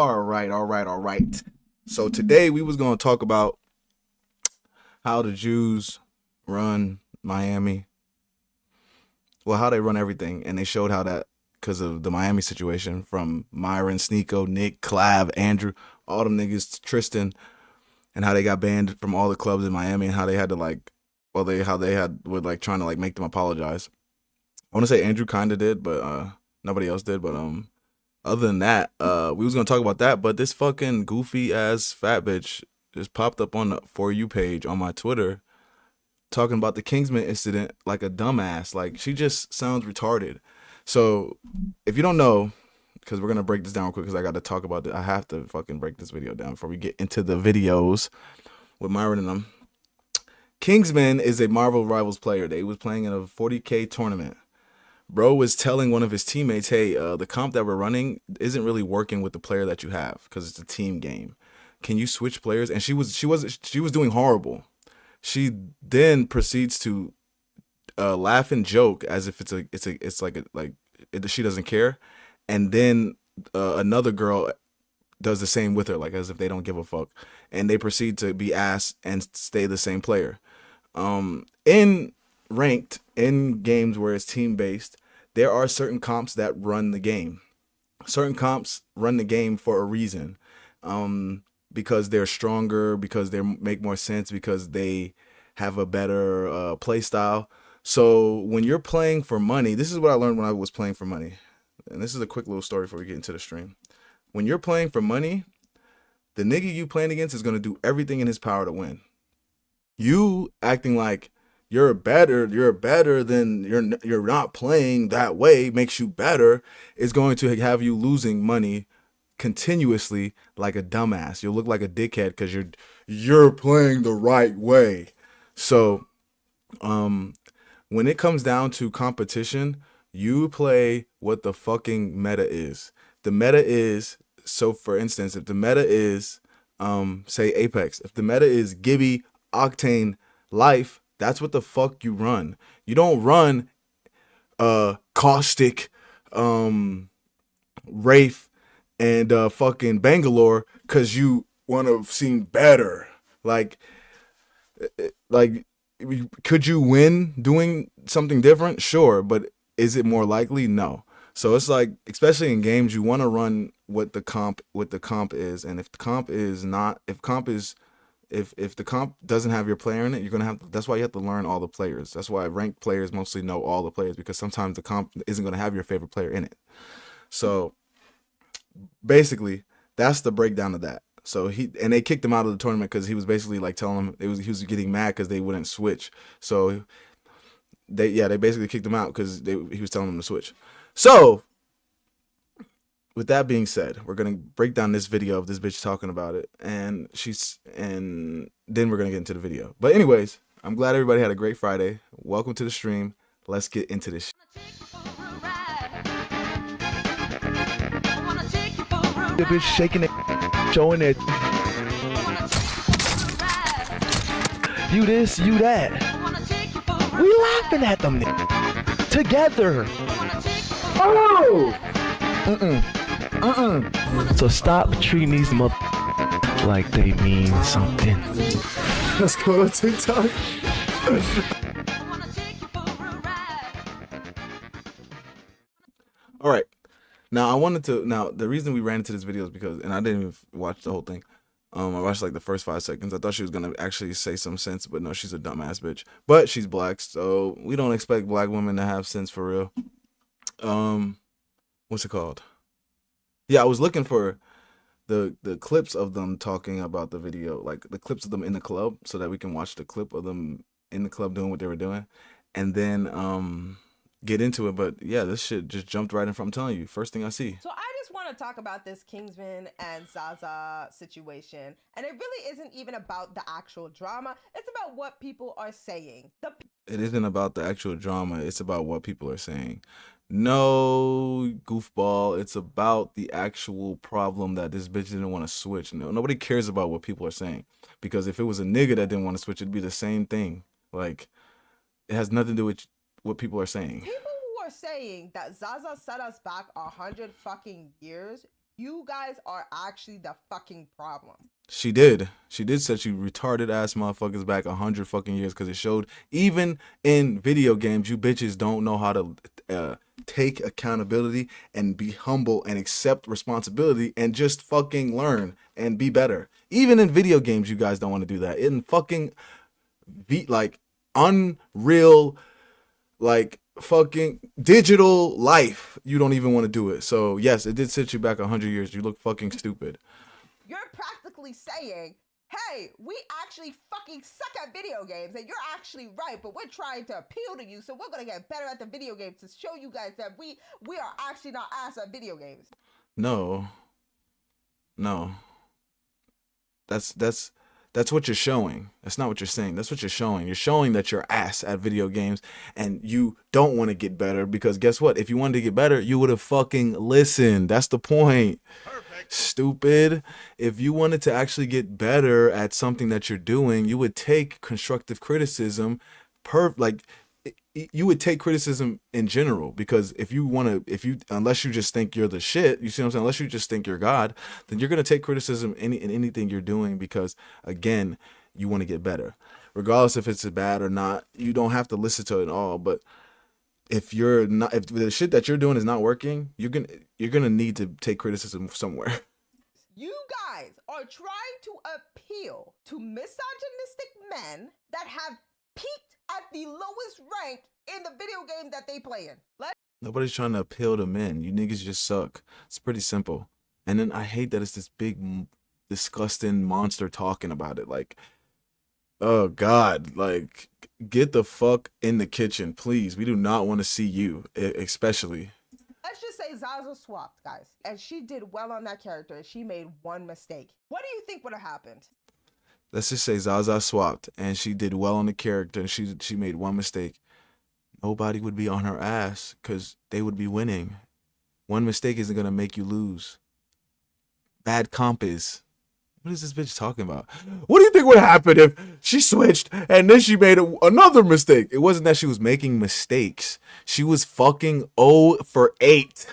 All right. So today we was gonna talk about how the Jews run Miami. Well, how they run everything, and they showed how that because of the Miami situation from Myron, Sneako, Nick, Clav, Andrew, all them niggas, Tristan, and how they got banned from all the clubs in Miami, and how they had to how they had were like trying to like make them apologize. I want to say Andrew kind of did, but nobody else did. But other than that, we was gonna talk about that, but this fucking goofy ass fat bitch just popped up on the For You page on my Twitter talking about the Kingsman incident like a dumbass. Like, she just sounds retarded. So if you don't know, because we're gonna break this down real quick, because I got to talk about it. I have to fucking break this video down before we get into the videos with Myron and them. Kingsman is a Marvel Rivals player. They was playing in a 40K tournament. Bro was telling one of his teammates, hey, the comp that we're running isn't really working with the player that you have because it's a team game. Can you switch players? And she was doing horrible. She then proceeds to laugh and joke as if she doesn't care. And then another girl does the same with her, like as if they don't give a fuck. And they proceed to be ass and stay the same player. In ranked, in games where it's team based, there are certain comps that run the game. Certain comps run the game for a reason, because they're stronger, because they make more sense, because they have a better play style. So when you're playing for money, this is what I learned when I was playing for money, and this is a quick little story before we get into the stream. When you're playing for money, the nigga you playing against is going to do everything in his power to win. You acting like you're better than you're not playing that way makes you better is going to have you losing money continuously like a dumbass. You'll look like a dickhead because you're playing the right way. So when it comes down to competition, you play what the fucking meta is. The meta is, so for instance, if the meta is say Apex, if the meta is Gibby, Octane, Life, that's what the fuck you run. You don't run Caustic, Wraith, and fucking Bangalore because you want to seem better. Like, could you win doing something different? Sure, but is it more likely? No. So it's like, especially in games, you want to run what the comp is, and if the comp is not, if the comp doesn't have your player in it, you're gonna have. That's why you have to learn all the players. That's why ranked players mostly know all the players, because sometimes the comp isn't gonna have your favorite player in it. So basically, that's the breakdown of that. So they kicked him out of the tournament because he was basically like telling them he was getting mad because they wouldn't switch. So they basically kicked him out because he was telling them to switch. So with that being said, we're gonna break down this video of this bitch talking about it, and then we're gonna get into the video. But anyways, I'm glad everybody had a great Friday. Welcome to the stream. Let's get into this. The bitch shaking it, showing it. You this, you that. We laughing at them together. Oh! So stop treating these mother like they mean something. Let's go to TikTok. All right. Now the reason we ran into this video is because, and I didn't even watch the whole thing. I watched like the first 5 seconds. I thought she was gonna actually say some sense, but no, she's a dumbass bitch. But she's black, so we don't expect black women to have sense for real. What's it called? Yeah, I was looking for the clips of them talking about the video, like the clips of them in the club, so that we can watch the clip of them in the club doing what they were doing, and then get into it. But yeah, this shit just jumped right in front. I'm telling you, first thing I see. So I just want to talk about this Kingsman and Zaza situation, and it really isn't even about the actual drama. It's about what people are saying. It isn't about the actual drama. It's about what people are saying. No, goofball. It's about the actual problem that this bitch didn't want to switch. No, nobody cares about what people are saying, because if it was a nigga that didn't want to switch, it'd be the same thing. Like, it has nothing to do with what people are saying. People who are saying that Zaza set us back 100 fucking years, You guys are actually the fucking problem. She did set you retarded ass motherfuckers back 100 fucking years, because it showed even in video games you bitches don't know how to take accountability and be humble and accept responsibility and just fucking learn and be better. Even in video games you guys don't want to do that. In fucking like unreal, like fucking digital life, you don't even want to do it. So yes, it did set you back 100 years. You look fucking stupid. You're practically saying, hey, we actually fucking suck at video games, and you're actually right, but we're trying to appeal to you, so we're gonna get better at the video games to show you guys that we are actually not ass at video games. No. That's what you're showing. That's not what you're saying. That's what you're showing. You're showing that you're ass at video games and you don't want to get better, because guess what? If you wanted to get better, you would have fucking listened. That's the point. Perfect. Stupid. If you wanted to actually get better at something that you're doing, you would take constructive criticism you would take criticism in general, because unless you just think you're the shit, you see what I'm saying? Unless you just think you're God, then you're going to take criticism in anything you're doing, because again, you want to get better. Regardless if it's bad or not, you don't have to listen to it all. But if the shit that you're doing is not working, you're going to need to take criticism somewhere. You guys are trying to appeal to misogynistic men that have peaked at the lowest rank in the video game that they play in. Nobody's trying to appeal to men. You niggas just suck. It's pretty simple. And then I hate that it's this big, disgusting monster talking about it. Like, oh God, like, get the fuck in the kitchen, please. We do not want to see you, especially. Let's just say Zaza swapped, guys, and she did well on that character, and she made one mistake. What do you think would have happened? Let's just say Zaza swapped and she did well on the character and she made one mistake. Nobody would be on her ass because they would be winning. One mistake isn't going to make you lose. Bad comp is. What is this bitch talking about? What do you think would happen if she switched and then she made another mistake? It wasn't that she was making mistakes. She was fucking 0 for 8.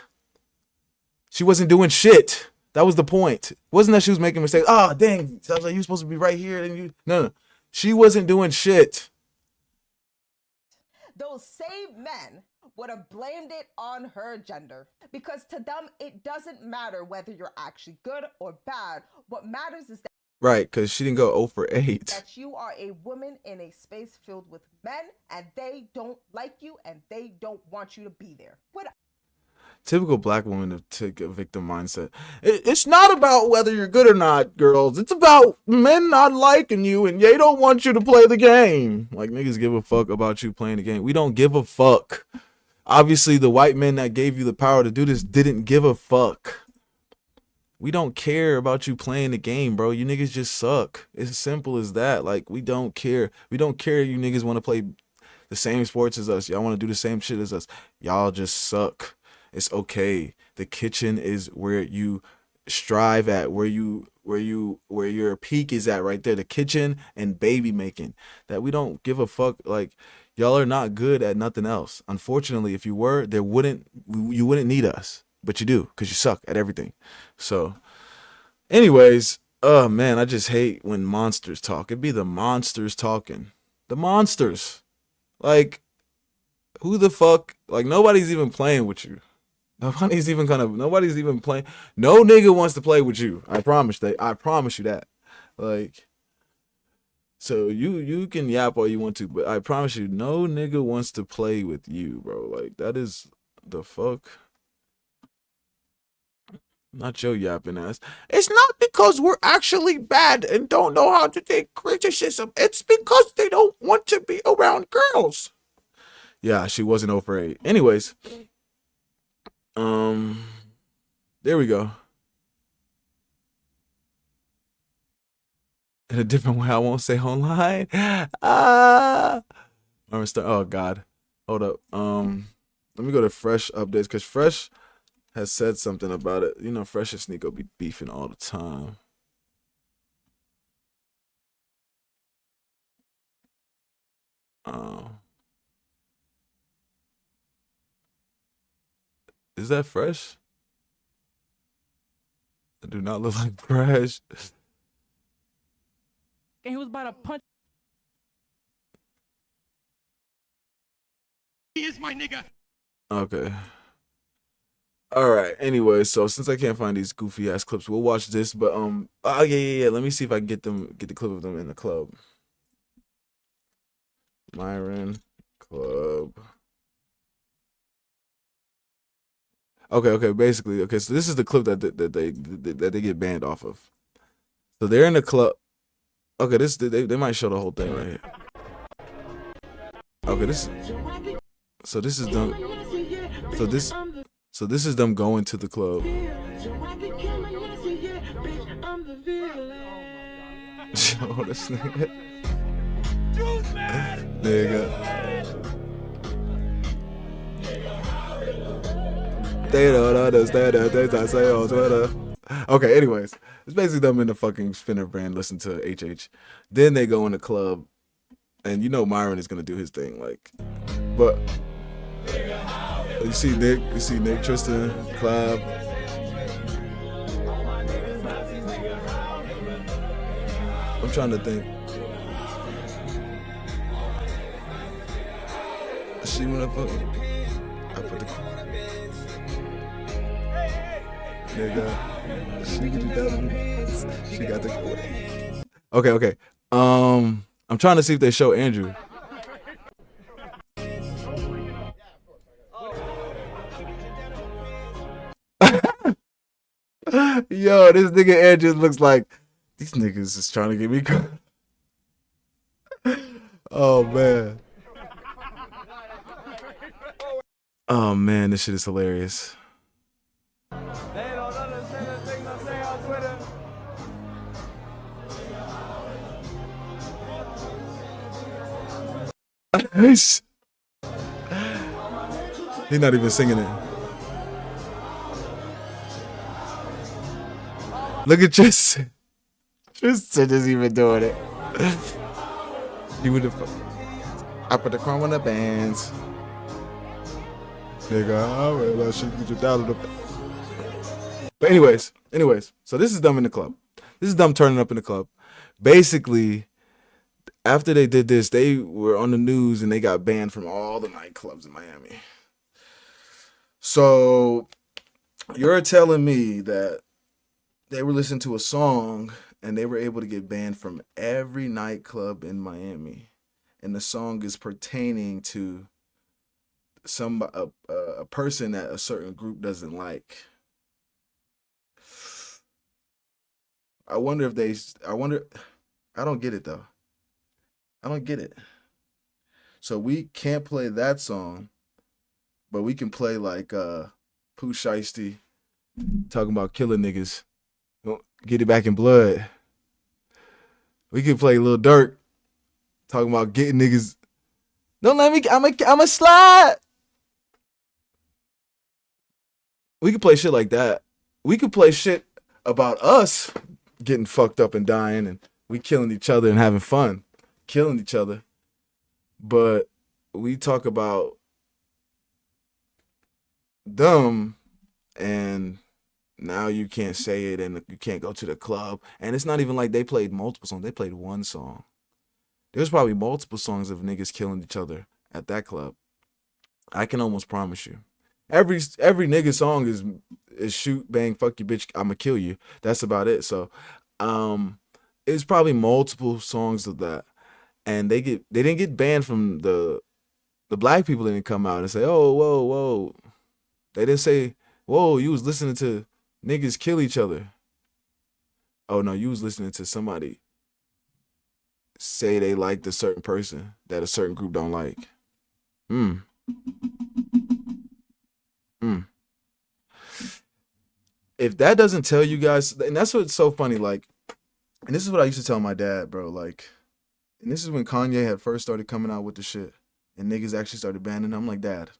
She wasn't doing shit. That was the point. It wasn't that she was making mistakes. Oh, dang. I was like, you supposed to be right here. And no. She wasn't doing shit. Those same men would have blamed it on her gender. Because to them, it doesn't matter whether you're actually good or bad. What matters is that right, because she didn't go 0 for 8. That you are a woman in a space filled with men, and they don't like you, and they don't want you to be there. Typical black woman to take a victim mindset. It's not about whether you're good or not, girls. It's about men not liking you and they don't want you to play the game. Like, niggas give a fuck about you playing the game. We don't give a fuck. Obviously, the white men that gave you the power to do this didn't give a fuck. We don't care about you playing the game, bro. You niggas just suck. It's as simple as that. Like, we don't care. We don't care you niggas want to play the same sports as us. Y'all want to do the same shit as us. Y'all just suck. It's okay. The kitchen is where you strive at, where your peak is at right there. The kitchen and baby making. That we don't give a fuck. Like, y'all are not good at nothing else. Unfortunately, if you were, you wouldn't need us. But you do, because you suck at everything. So, anyways, oh man, I just hate when monsters talk. It'd be the monsters talking. The monsters. Like, who the fuck? Like, nobody's even playing with you. Nobody's even playing. No nigga wants to play with you. I promise you that. Like, so you can yap all you want to, but I promise you, no nigga wants to play with you, bro. Like, that is the fuck. Not your yapping ass. It's not because we're actually bad and don't know how to take criticism. It's because they don't want to be around girls. Yeah, she wasn't 0 for 8. Anyways. There we go. In a different way, I won't say online. Oh God. Hold up. Let me go to Fresh updates, because Fresh has said something about it. You know, Fresh and Sneako be beefing all the time. Is that Fresh? do not look like Crash. And he was about to punch. He is my nigga. Okay. All right. Anyway, so since I can't find these goofy ass clips, we'll watch this. But oh yeah. Let me see if I can get the clip of them in the club. Myron Club. Okay. Basically, okay. So this is the clip that they get banned off of. So they're in the club. Okay, they might show the whole thing right here. Okay, this is them. So this is them going to the club. Show this nigga. They don't understand the things I say on Twitter. Okay, anyways, it's basically them in the fucking spinner brand listen to HH. Then they go in the club, and you know Myron is gonna do his thing, like, but you see Nick, Tristan, Clive. I'm trying to think. She went up. I put the nigga. She get it down. She got the. Okay. I'm trying to see if they show Andrew. Yo, this nigga Andrew looks like these niggas is trying to get me. Oh man. Oh man, this shit is hilarious. They don't understand the things I say on Twitter. He's not even singing it. Look at Tristan. Tristan isn't even doing it. You would have. I put the crumb on the bands. Nigga, but anyways, so this is them in the club. This is them turning up in the club. Basically, after they did this, they were on the news and they got banned from all the nightclubs in Miami. So you're telling me that they were listening to a song and they were able to get banned from every nightclub in Miami, and the song is pertaining to a person that a certain group doesn't like. I don't get it though. I don't get it. So we can't play that song, but we can play like Pooh Shiesty talking about killing niggas. Get it back in blood. We can play Lil Durk talking about getting niggas. Don't let me. I'm a slide. We could play shit like that. We could play shit about us getting fucked up and dying, and we killing each other and having fun, killing each other. But we talk about them, and now you can't say it, and you can't go to the club. And it's not even like they played multiple songs. They played one song. There's probably multiple songs of niggas killing each other at that club. I can almost promise you. Every nigga song is shoot, bang, fuck you, bitch, I'ma kill you. That's about it. So it's probably multiple songs of that. And they didn't get banned from the black people. Didn't come out and say, oh, whoa. They didn't say, whoa, you was listening to niggas kill each other. Oh no, you was listening to somebody say they liked a certain person that a certain group don't like. If that doesn't tell you guys, and that's what's so funny, like, and this is what I used to tell my dad, bro, like, and this is when Kanye had first started coming out with the shit, and niggas actually started banning him. I'm like, Dad,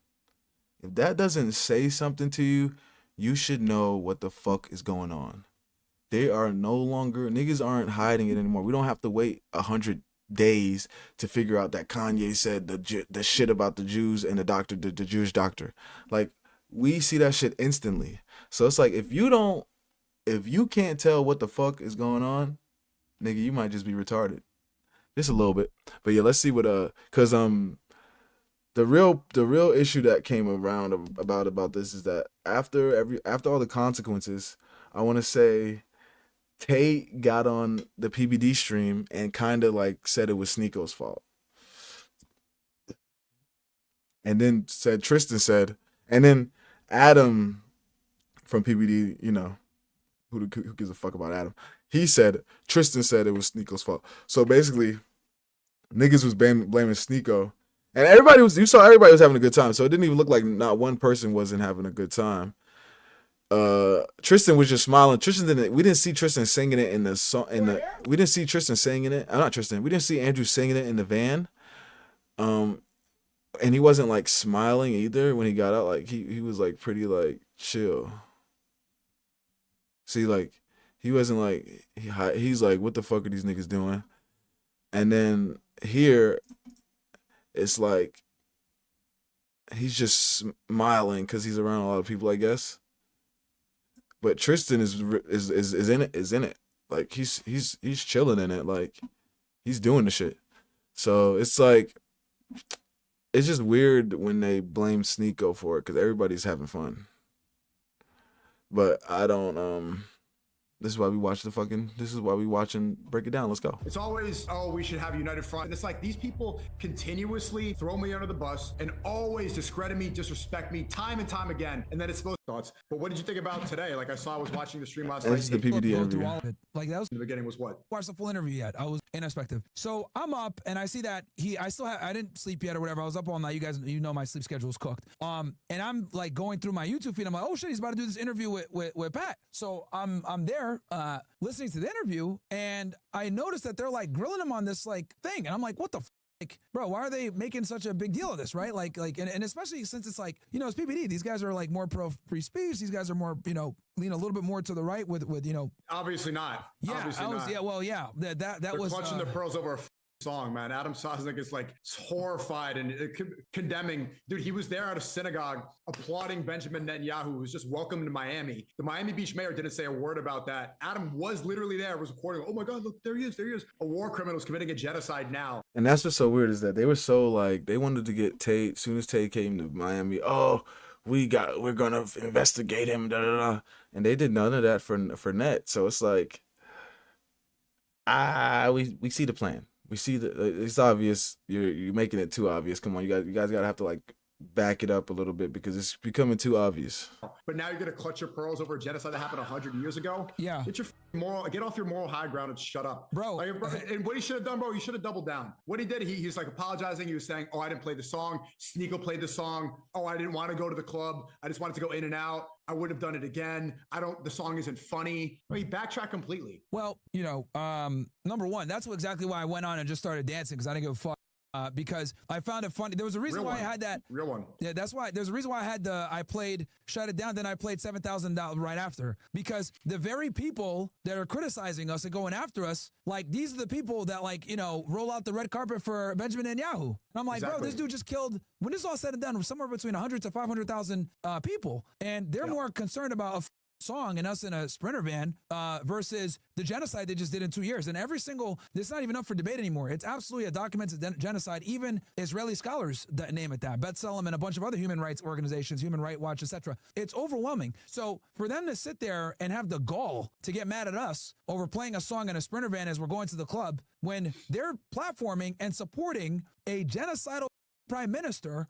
if that doesn't say something to you, you should know what the fuck is going on. They are no longer, niggas aren't hiding it anymore. We don't have to wait 100 days to figure out that Kanye said the shit about the Jews and the Jewish doctor. Like, we see that shit instantly. So it's like, if you don't if you can't tell what the fuck is going on, nigga, you might just be retarded. Just a little bit. But yeah, let's see what cause the real issue that came around about this is that after all the consequences, I want to say Tate got on the PBD stream and kind of like said it was Sneako's fault. And then Tristan said, and then Adam from PBD, you know, who gives a fuck about Adam? Tristan said it was Sneako's fault. So basically, niggas was blaming Sneako. And you saw everybody was having a good time. So it didn't even look like not one person wasn't having a good time. Tristan was just smiling. We didn't see Tristan singing it in the song. We didn't see Tristan singing it. Not Tristan. We didn't see Andrew singing it in the van. And he wasn't like smiling either when he got out. Like he was like pretty like chill. See, like he wasn't like he's like, what the fuck are these niggas doing? And then here, it's like he's just smiling because he's around a lot of people, I guess. But Tristan is in it. Like he's chilling in it. Like he's doing the shit. So it's like it's just weird when they blame Sneako for it because everybody's having fun. But I don't this is why we watch and break it down. Let's go. It's always, oh, we should have a united front. And it's like these people continuously throw me under the bus and always discredit me, disrespect me time and time again. And then it's supposed to thoughts. But what did you think about today? Like I was watching the stream last night. This is the PBD interview. Like that was In the beginning was what? Watched the full interview yet. I was ineffective. So I'm up and I see that I didn't sleep yet or whatever. I was up all night. You guys, my sleep schedule is cooked. And I'm like going through my YouTube feed. I'm like, oh shit, he's about to do this interview with Pat. So I'm there listening to the interview and I noticed that they're like grilling him on this like thing. And I'm like, what the like, bro, why are they making such a big deal of this, right? And especially since it's like, it's PBD. These guys are like more pro free speech. These guys are more, lean a little bit more to the right with Obviously not. Yeah, Obviously not. Yeah, well, yeah. That was clutching their pearls over a song, man. Adam Sosnick is like horrified and condemning. Dude, he was there at a synagogue applauding Benjamin Netanyahu, who was just welcomed to Miami. The Miami Beach mayor didn't say a word about that. Adam was literally there, was recording. Oh my God, look, there he is. A war criminal is committing a genocide now. And that's what's so weird is that they were so like, they wanted to get Tate, as soon as Tate came to Miami, we're gonna investigate him, da da da. And they did none of that for Net. So it's like, we see the plan. We see it's obvious. You're making it too obvious. Come on, you guys gotta have to like back it up a little bit because it's becoming too obvious. But now you're gonna clutch your pearls over a genocide that happened 100 years ago. Yeah. Get off your moral high ground and shut up, bro. And what he should have done, bro, he should have doubled down. What he did, he's like apologizing. He was saying, "Oh, I didn't play the song. Sneako played the song. Oh, I didn't want to go to the club. I just wanted to go in and out. I wouldn't have done it again. The song isn't funny." He backtracked completely. Well, number one, that's exactly why I went on and just started dancing because I didn't give a fuck. Because I found it funny. There was a reason why I had that. Real one. Yeah, that's why. There's a reason why I played Shut It Down, then I played $7,000 right after. Because the very people that are criticizing us and going after us, like, these are the people that, like, roll out the red carpet for Benjamin Netanyahu. And I'm like, Bro, this dude just killed, when this is all said and done, somewhere between 100 to 500,000 people. And they're more concerned about a song and us in a Sprinter van versus the genocide they just did in 2 years. And it's not even up for debate anymore. It's absolutely a documented genocide. Even Israeli scholars that name it that. B'Tselem and a bunch of other human rights organizations, Human Rights Watch, etc. It's overwhelming. So for them to sit there and have the gall to get mad at us over playing a song in a Sprinter van as we're going to the club when they're platforming and supporting a genocidal prime minister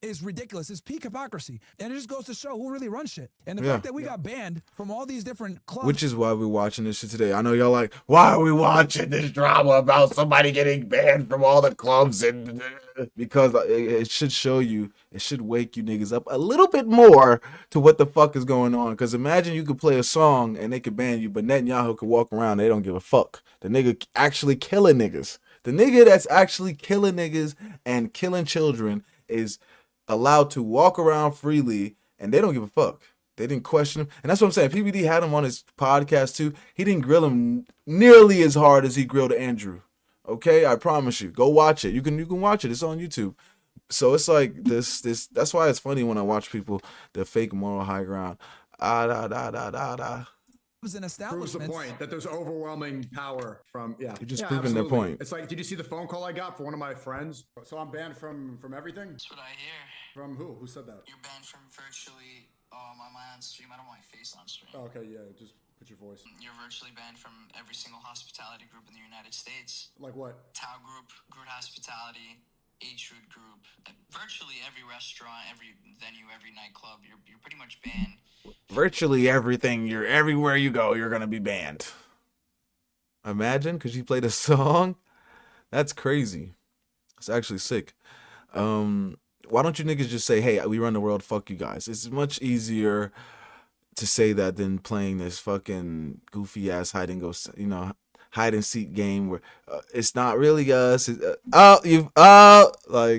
is ridiculous. It's peak hypocrisy. And it just goes to show who really runs shit. And the fact that we got banned from all these different clubs. Which is why we're watching this shit today. I know y'all like, why are we watching this drama about somebody getting banned from all the clubs? And because it should show you, it should wake you niggas up a little bit more to what the fuck is going on. Because imagine you could play a song and they could ban you, but Netanyahu could walk around, they don't give a fuck. The nigga actually killing niggas. The nigga that's actually killing niggas and killing children is allowed to walk around freely and they don't give a fuck. They didn't question him. And that's what I'm saying. PBD had him on his podcast too. He didn't grill him nearly as hard as he grilled Andrew. Okay? I promise you. Go watch it. You can watch it. It's on YouTube. So it's like this that's why it's funny when I watch people that fake moral high ground. an Proves establishment. the point that there's overwhelming power from You're just proving their absolutely. point. It's like, did you see the phone call I got for one of my friends? So I'm banned from everything. That's what I hear. From who? Who said that? You're banned from virtually. Am I on stream? I don't want my face on stream. Oh, okay, yeah, just put your voice. You're virtually banned from every single hospitality group in the United States. Like what? Tao Group, Groot Hospitality, H-Root Group, virtually every restaurant, every venue, every nightclub. You're pretty much banned. Virtually everything. You're everywhere you go, you're gonna be banned. Imagine, because you played a song. That's crazy. It's actually sick. Why don't you niggas just say, hey, we run the world, fuck you guys? It's much easier to say that than playing this fucking goofy ass hide and seek game where it's not really us. Like,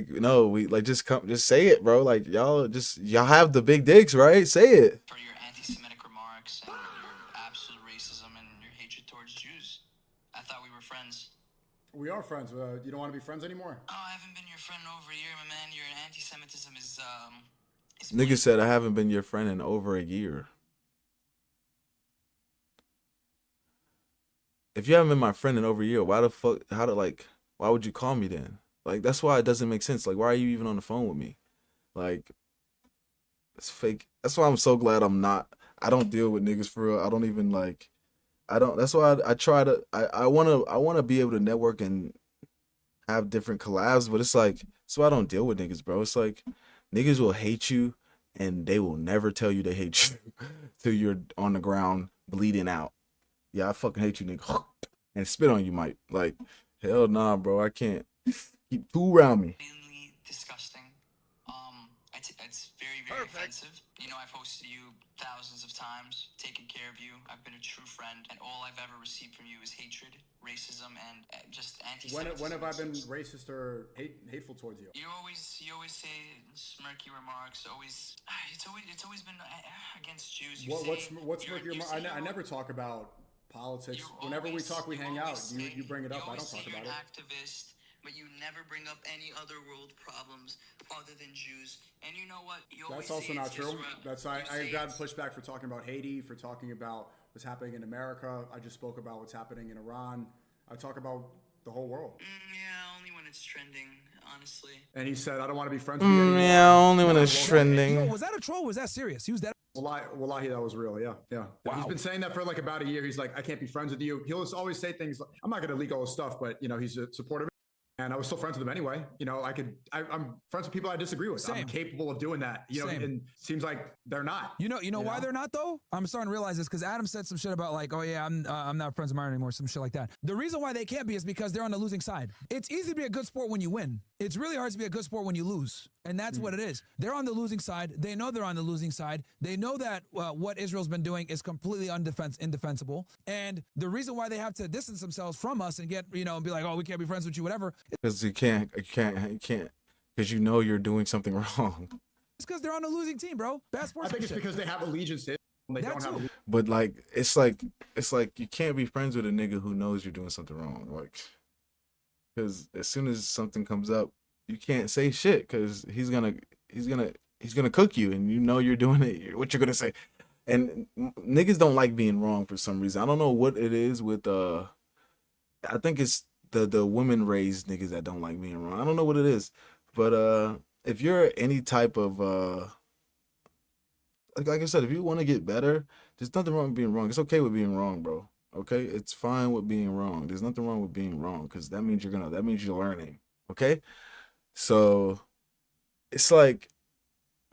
no, we like just say it, bro. Like y'all have the big dicks, right? Say it. For your anti-Semitic remarks and your absolute racism and your hatred towards Jews. I thought we were friends. We are friends. You don't want to be friends anymore? Oh, I haven't been your friend in over a year, my man. Your anti-Semitism is Nigga said I haven't been your friend in over a year. If you haven't been my friend in over a year, why would you call me then? Like, that's why it doesn't make sense. Like, why are you even on the phone with me? Like, it's fake. That's why I'm so glad I don't deal with niggas for real. I don't even that's why I want to be able to network and have different collabs, but it's like, that's why I don't deal with niggas, bro. It's like, niggas will hate you and they will never tell you they hate you till you're on the ground bleeding out. Yeah, I fucking hate you, nigga. And spit on you, Mike. Like, hell nah, bro. I can't keep two around me. extremely disgusting. It's very, very offensive. You know, I've hosted you thousands of times, taken care of you. I've been a true friend, and all I've ever received from you is hatred, racism, and just anti-Semitism. When have I been racist or hateful towards you? You always say smirky remarks. It's always been against Jews. What's smirky remarks? I never talk about politics. Whenever we talk, we hang out. You bring it up. I don't talk about it. You're an activist, but you never bring up any other world problems other than Jews. And you know what? That's also not true. I've gotten pushback for talking about Haiti, for talking about what's happening in America. I just spoke about what's happening in Iran. I talk about the whole world. Yeah, only when it's trending, honestly. And he said, I don't want to be friends with you anymore. Yeah, only when it's trending. Yo, was that a troll? Was that serious? He was that. Wallahi, that was real. Yeah. Wow. He's been saying that for like about a year. He's like, I can't be friends with you. He'll always say things like, I'm not going to leak all his stuff, but he's a supporter. And I was still friends with him anyway. I'm friends with people I disagree with. Same. I'm capable of doing that. Same. And it seems like they're not. You know why they're not though? I'm starting to realize this because Adam said some shit about like, oh yeah, I'm not friends with Myron anymore, some shit like that. The reason why they can't be is because they're on the losing side. It's easy to be a good sport when you win. It's really hard to be a good sport when you lose. And that's what it is. They're on the losing side. They know they're on the losing side. They know that what Israel's been doing is completely indefensible. And the reason why they have to distance themselves from us and get, and be like, oh, we can't be friends with you, whatever. Because you can't, because you're doing something wrong. It's because they're on the losing team, bro. Bad sports. I think it's because they have allegiance to it. They don't have allegiance. But like, it's like you can't be friends with a nigga who knows you're doing something wrong. Like, because as soon as something comes up, you can't say shit because he's gonna cook you, and you're doing it. What you're gonna say, and niggas don't like being wrong for some reason. I don't know what it is with I think it's the women raised niggas that don't like being wrong. I don't know what it is, but if you're any type of like I said, if you want to get better, there's nothing wrong with being wrong. It's okay with being wrong, bro. Okay, it's fine with being wrong. There's nothing wrong with being wrong because that means you're learning. Okay. So it's like,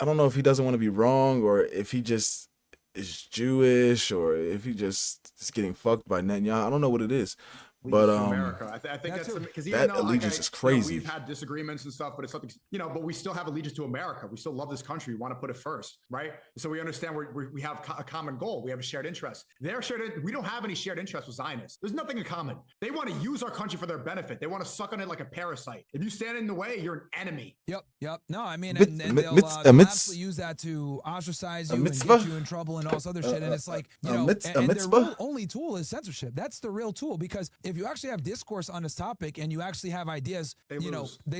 I don't know if he doesn't want to be wrong or if he just is Jewish or if he just is getting fucked by Netanyahu. I don't know what it is. But America. I think that's because that allegiance is crazy. We've had disagreements and stuff, but it's something, but we still have allegiance to America. We still love this country. We want to put it first, right? So we understand we have a common goal. We have a shared interest. We don't have any shared interest with Zionists. There's nothing in common. They want to use our country for their benefit. They want to suck on it like a parasite. If you stand in the way, you're an enemy. Yep. No, I mean, and they'll absolutely use that to ostracize you and get you in trouble and all this other shit. And it's like, and their only tool is censorship. That's the real tool, because if if you actually have discourse on this topic and you actually have ideas, they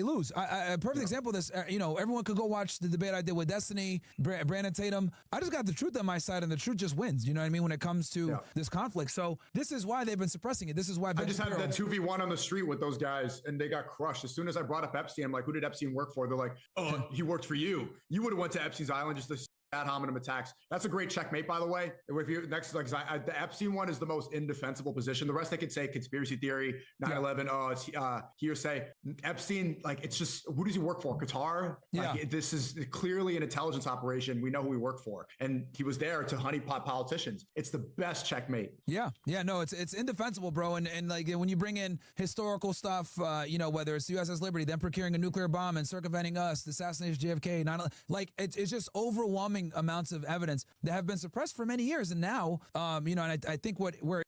lose. A perfect example of this, everyone could go watch the debate I did with Destiny, Brandon Tatum. I just got the truth on my side, and the truth just wins. You know what I mean? When it comes to this conflict. So this is why they've been suppressing it. This is why I just had that 2v1 on the street with those guys, and they got crushed. As soon as I brought up Epstein, I'm like, who did Epstein work for? They're like, oh, he worked for you. You would have went to Epstein's Island just to ad hominem attacks. That's a great checkmate, by the way. If you the Epstein one is the most indefensible position. The rest they could say conspiracy theory, 9/11. Oh, it's hearsay. Epstein, like, it's just, who does he work for? Qatar. Like, this is clearly an intelligence operation. We know who he worked for, and he was there to honeypot politicians. It's the best checkmate. Yeah, no, it's indefensible, bro. And like when you bring in historical stuff, whether it's the USS Liberty, them procuring a nuclear bomb and circumventing us, the assassination of JFK, like it's just overwhelming amounts of evidence that have been suppressed for many years. And now, and I think where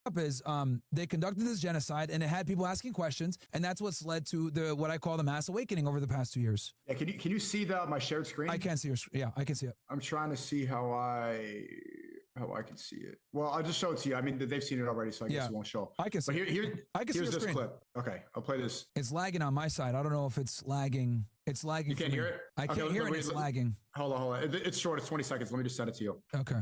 up is they conducted this genocide, and it had people asking questions, and that's what's led to what I call the mass awakening over the past 2 years. Yeah, can you see my shared screen? I can't see your screen. Yeah, I can see it. I'm trying to see how I can see it. Well, I'll just show it to you. I mean, they've seen it already, so I guess it won't show. I can see. But here's this clip. Okay, I'll play this. It's lagging on my side. I don't know if it's lagging. It's lagging. You can't hear it? I can't hear it. It's lagging. Hold on. It's short. It's 20 seconds. Let me just send it to you. Okay.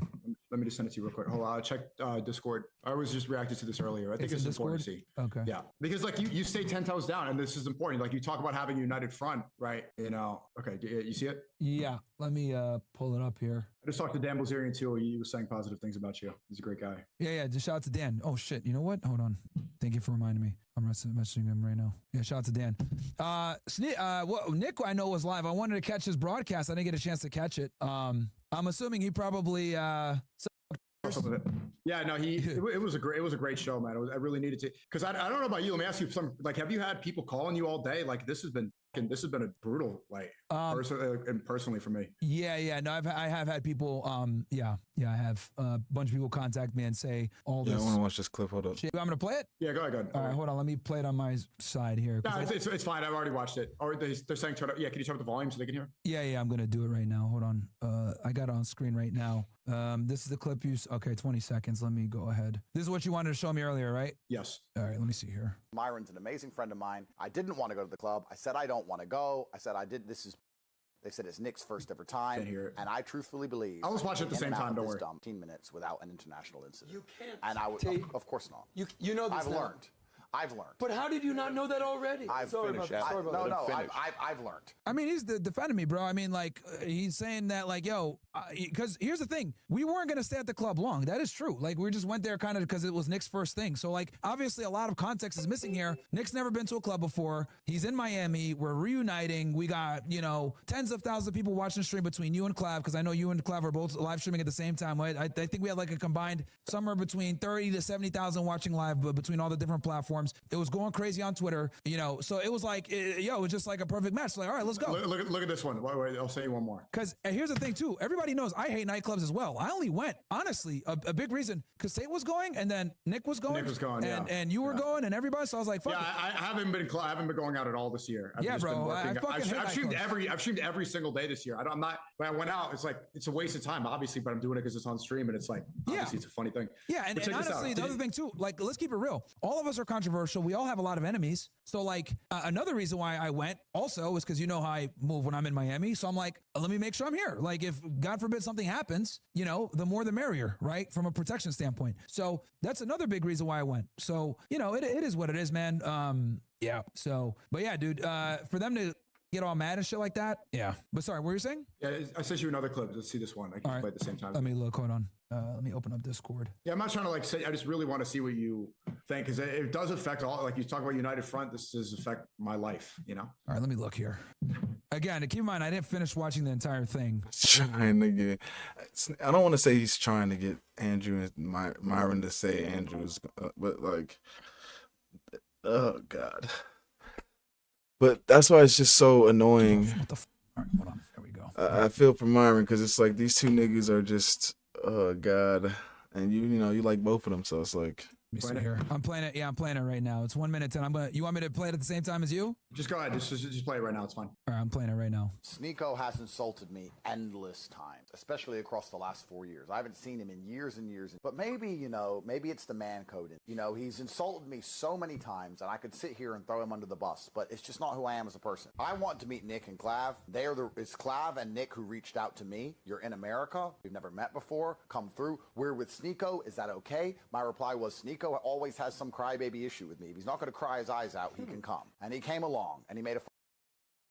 Let me just send it to you real quick. Hold on. I'll check Discord. I was just reacting to this earlier. I think it's important to see. Okay. Yeah. Because like you stay 10 toes down, and this is important. Like you talk about having a united front, right? Okay. You see it? Yeah. Let me pull it up here. I just talked to Dan Bilzerian too. He was saying positive things about you. He's a great guy. Yeah. Just shout out to Dan. Oh shit. You know what? Hold on. Thank you for reminding me. I'm messaging him right now. Yeah, shout out to Dan. Nick, I know, was live. I wanted to catch his broadcast. I didn't get a chance to catch it. I'm assuming he probably Yeah, no, it was a great show, man. I really needed to, because I don't know about you. Let me ask you have you had people calling you all day? Like this has been a brutal, like, personally for me. Yeah. No, I have had people. I have a bunch of people contact me and say all this. I want to watch this clip. Hold up. I'm gonna play it. Yeah, go ahead. All right, hold on. Let me play it on my side here. No, it's fine. I've already watched it. Or they're saying turn up. Yeah, can you turn up the volume so they can hear? Yeah. I'm gonna do it right now. Hold on. I got it on screen right now. This is the clip you. Okay, 20 seconds. Let me go ahead. This is what you wanted to show me earlier, right? Yes. All right. Let me see here. Myron's an amazing friend of mine. I didn't want to go to the club. I said I don't want to go. I said I did. They said it's Nick's first ever time, and I truthfully believe. I was watching at the same time. Don't worry. 15 minutes without an international incident. You can't. And I would, of course not. You know this. I've learned. But how did you not know that already? Sorry about that. I've learned. I mean, he's defending me, bro. I mean, like, he's saying that, like, yo, because here's the thing. We weren't going to stay at the club long. That is true. Like, we just went there kind of because it was Nick's first thing. So, like, obviously a lot of context is missing here. Nick's never been to a club before. He's in Miami. We're reuniting. We got, tens of thousands of people watching the stream between you and Clav, because I know you and Clav are both live streaming at the same time. I think we had, like, a combined somewhere between 30 to 70,000 watching live, but between all the different platforms. It was going crazy on Twitter, so it was like, it was just like a perfect match. So like, all right, let's go. Look at this one. Wait, I'll say one more. Because here's the thing too. Everybody knows I hate nightclubs as well. I only went, honestly, a big reason, because Tate was going, and then Nick was going. And you were going, and everybody. So I was like, fuck. Yeah, I haven't been going out at all this year. I've bro. I've streamed every single day this year. I'm not. When I went out, it's like it's a waste of time, obviously, but I'm doing it because it's on stream, and it's like obviously it's a funny thing. Yeah, and honestly, the other thing too, like, let's keep it real. All of us are controversial. We all have a lot of enemies. So like another reason why I went also is because you know how I move when I'm in Miami. So I'm like, let me make sure I'm here. Like, if God forbid something happens, the more the merrier, right? From a protection standpoint. So that's another big reason why I went. So, it is what it is, man. Yeah. So, but yeah, dude, for them to get all mad and shit like that. Yeah. But sorry, what were you saying? Yeah, I sent you another clip. Let's see this one. I can play at the same time. Let me look. Hold on. Let me open up Discord. Yeah, I'm not trying to say. I just really want to see what you think, because it does affect all. Like you talk about United Front, this does affect my life. All right, let me look here. Again, keep in mind, I didn't finish watching the entire thing. Trying to get. I don't want to say he's trying to get Andrew and Myron to say Andrew's, but like, oh God. But that's why it's just so annoying. What the? All right, hold on. There we go. I feel for Myron, because it's like these two niggas are just, oh God, and you like both of them, so it's like. Let me see here. I'm playing it. Yeah, I'm playing it right now. It's 1 minute 10. You want me to play it at the same time as you? Just go ahead. Just play it right now. It's fine. All right, I'm playing it right now. Sneako has insulted me endless times, especially across the last 4 years. I haven't seen him in years and years. But maybe, maybe it's the man code. He's insulted me so many times, and I could sit here and throw him under the bus, but it's just not who I am as a person. I want to meet Nick and Clav. It's Clav and Nick who reached out to me. You're in America. We've never met before. Come through. We're with Sneako. Is that okay? My reply was, Sneako always has some crybaby issue with me. If he's not going to cry his eyes out, he can come. And he came along, and he made a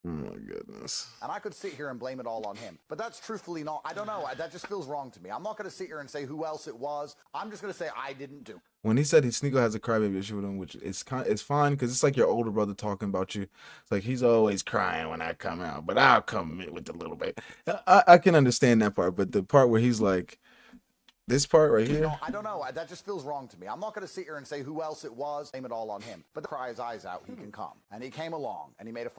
Oh my goodness. and I could sit here and blame it all on him. But that's truthfully not, I don't know. That just feels wrong to me. I'm not going to sit here and say who else it was. I'm just going to say I didn't do. When he said Sneako has a crybaby issue with him, which it's fine because it's like your older brother talking about you. It's like he's always crying when I come out, but I'll come in with a little bit. I can understand that part, but the part where he's like, this part right here. I don't know. That just feels wrong to me. I'm not going to sit here and say who else it was, blame it all on him. But cry his eyes out, he can come. And he came along, and he made a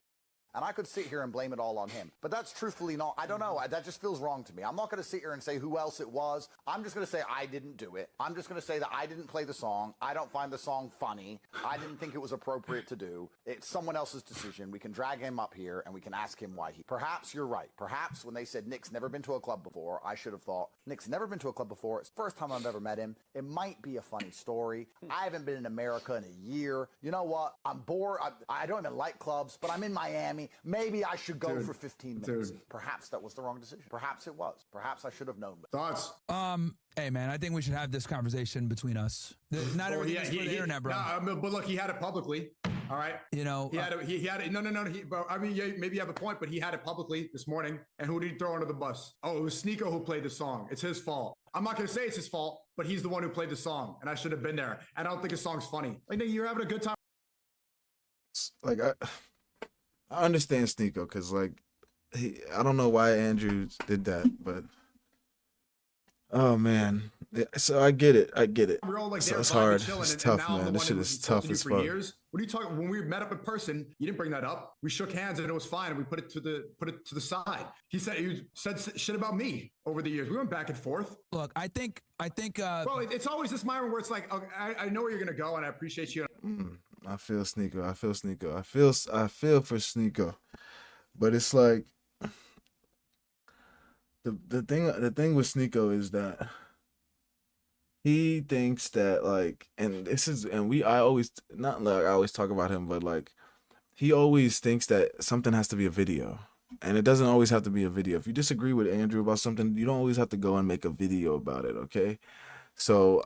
and I could sit here and blame it all on him. But that's truthfully not, I don't know. That just feels wrong to me. I'm not going to sit here and say who else it was. I'm just going to say I didn't do it. I'm just going to say that I didn't play the song. I don't find the song funny. I didn't think it was appropriate to do. It's someone else's decision. We can drag him up here and we can ask him why Perhaps you're right. Perhaps when they said Nick's never been to a club before, I should have thought, Nick's never been to a club before. It's the first time I've ever met him. It might be a funny story. I haven't been in America in a year. You know what? I'm bored. I don't even like clubs, but I'm in Miami. Maybe I should go for 15 minutes. Perhaps that was the wrong decision. Perhaps it was. Perhaps I should have known. Thoughts? Hey man, I think we should have this conversation between us. Not everything is for the internet, bro. But look, he had it publicly. All right. He had it. No. I mean, yeah, maybe you have a point, but he had it publicly this morning. And who did he throw under the bus? Oh, it was Sneako who played the song. It's his fault. I'm not going to say it's his fault, but he's the one who played the song, and I should have been there. And I don't think his song's funny. Like, you're having a good time. Like I understand Sneako because like I don't know why Andrew did that, but oh man. So I get it. We're all like, so it's hard. It's tough, man. This shit is tough as fuck. Years. What are you talking? When we met up in person, you didn't bring that up. We shook hands and it was fine. And we put it to the side. He said shit about me over the years. We went back and forth. Look, I think. Bro, it's always this Myron where it's like, okay, I know where you're gonna go, and I appreciate you. I feel Sneako. I feel for Sneako, but it's like the thing with Sneako is that he thinks that like, I always not like I always talk about him, but like he always thinks that something has to be a video, and it doesn't always have to be a video. If you disagree with Andrew about something, you don't always have to go and make a video about it. Okay. So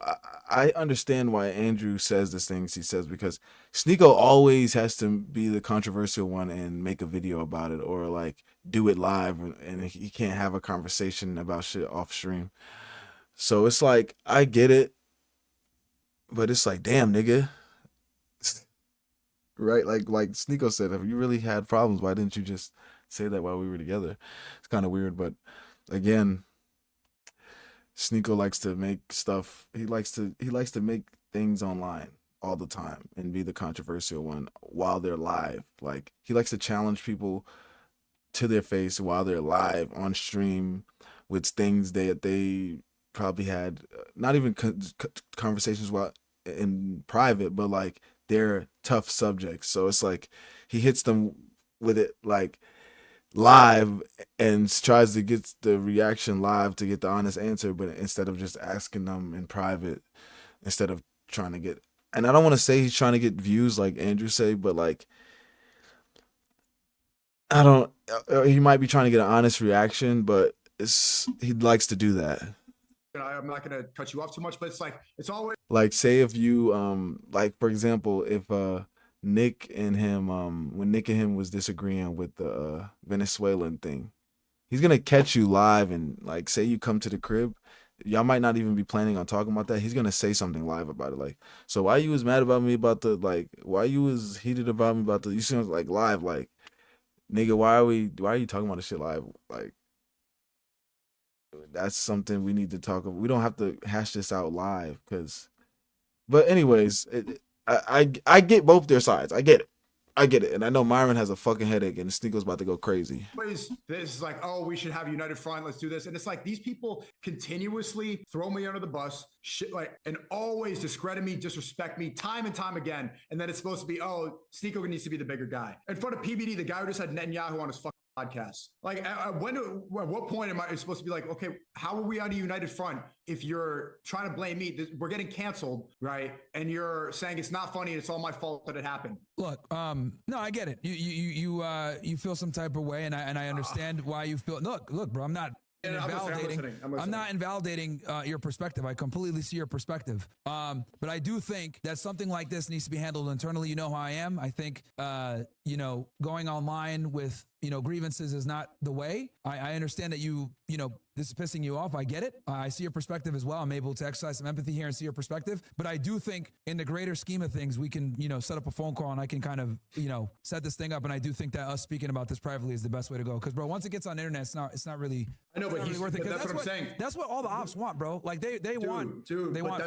I understand why Andrew says the things he says, because Sneako always has to be the controversial one and make a video about it, or like do it live, and he can't have a conversation about shit off stream. So it's like, I get it, but it's like, damn, nigga. Right? Like Sneako said, if you really had problems, why didn't you just say that while we were together? It's kind of weird, but again, Sneako likes to make stuff. He likes to make things online all the time and be the controversial one while they're live. Like, he likes to challenge people to their face while they're live on stream with things that they probably had not even conversations while in private, but like they're tough subjects. So it's like he hits them with it like live and tries to get the reaction live to get the honest answer, but instead of just asking them in private, instead of trying to get, and I don't want to say he's trying to get views like Andrew say, but like he might be trying to get an honest reaction, but he likes to do that. I'm not gonna cut you off too much, but it's like, it's always like, say if you like, for example, if Nick and him, when Nick and him was disagreeing with the Venezuelan thing, he's gonna catch you live and like, say you come to the crib, y'all might not even be planning on talking about that. He's gonna say something live about it, like, so why you was mad about me about the, like, why you was heated about me about the, you seem like live, like, nigga, why are you talking about this shit live? Like, that's something we need to talk about. We don't have to hash this out live, because, but anyways, I get both their sides. I get it. I get it, and I know Myron has a fucking headache, and Sneako's about to go crazy. This is like, oh, we should have a united front. Let's do this. And it's like these people continuously throw me under the bus, shit, like, and always discredit me, disrespect me, time and time again. And then it's supposed to be, oh, Sneako needs to be the bigger guy. In front of PBD, the guy who just had Netanyahu on his fucking podcast. Like, at what point am I supposed to be like, okay, how are we on a united front if you're trying to blame me? We're getting canceled, right? And you're saying it's not funny and it's all my fault that it happened. Look, no, I get it. You feel some type of way, and I understand why you feel. Look, bro, I'm not invalidating. I'm not invalidating your perspective. I completely see your perspective. But I do think that something like this needs to be handled internally. You know how I am. I think going online with grievances is not the way. I understand that this is pissing you off. I get it. I see your perspective as well. I'm able to exercise some empathy here and see your perspective. But I do think in the greater scheme of things, we can, set up a phone call and I can kind of, set this thing up. And I do think that us speaking about this privately is the best way to go. Because, bro, once it gets on the internet, it's not really. I know, but really worth it. That's what I'm saying. That's what all the ops want, bro. Like they want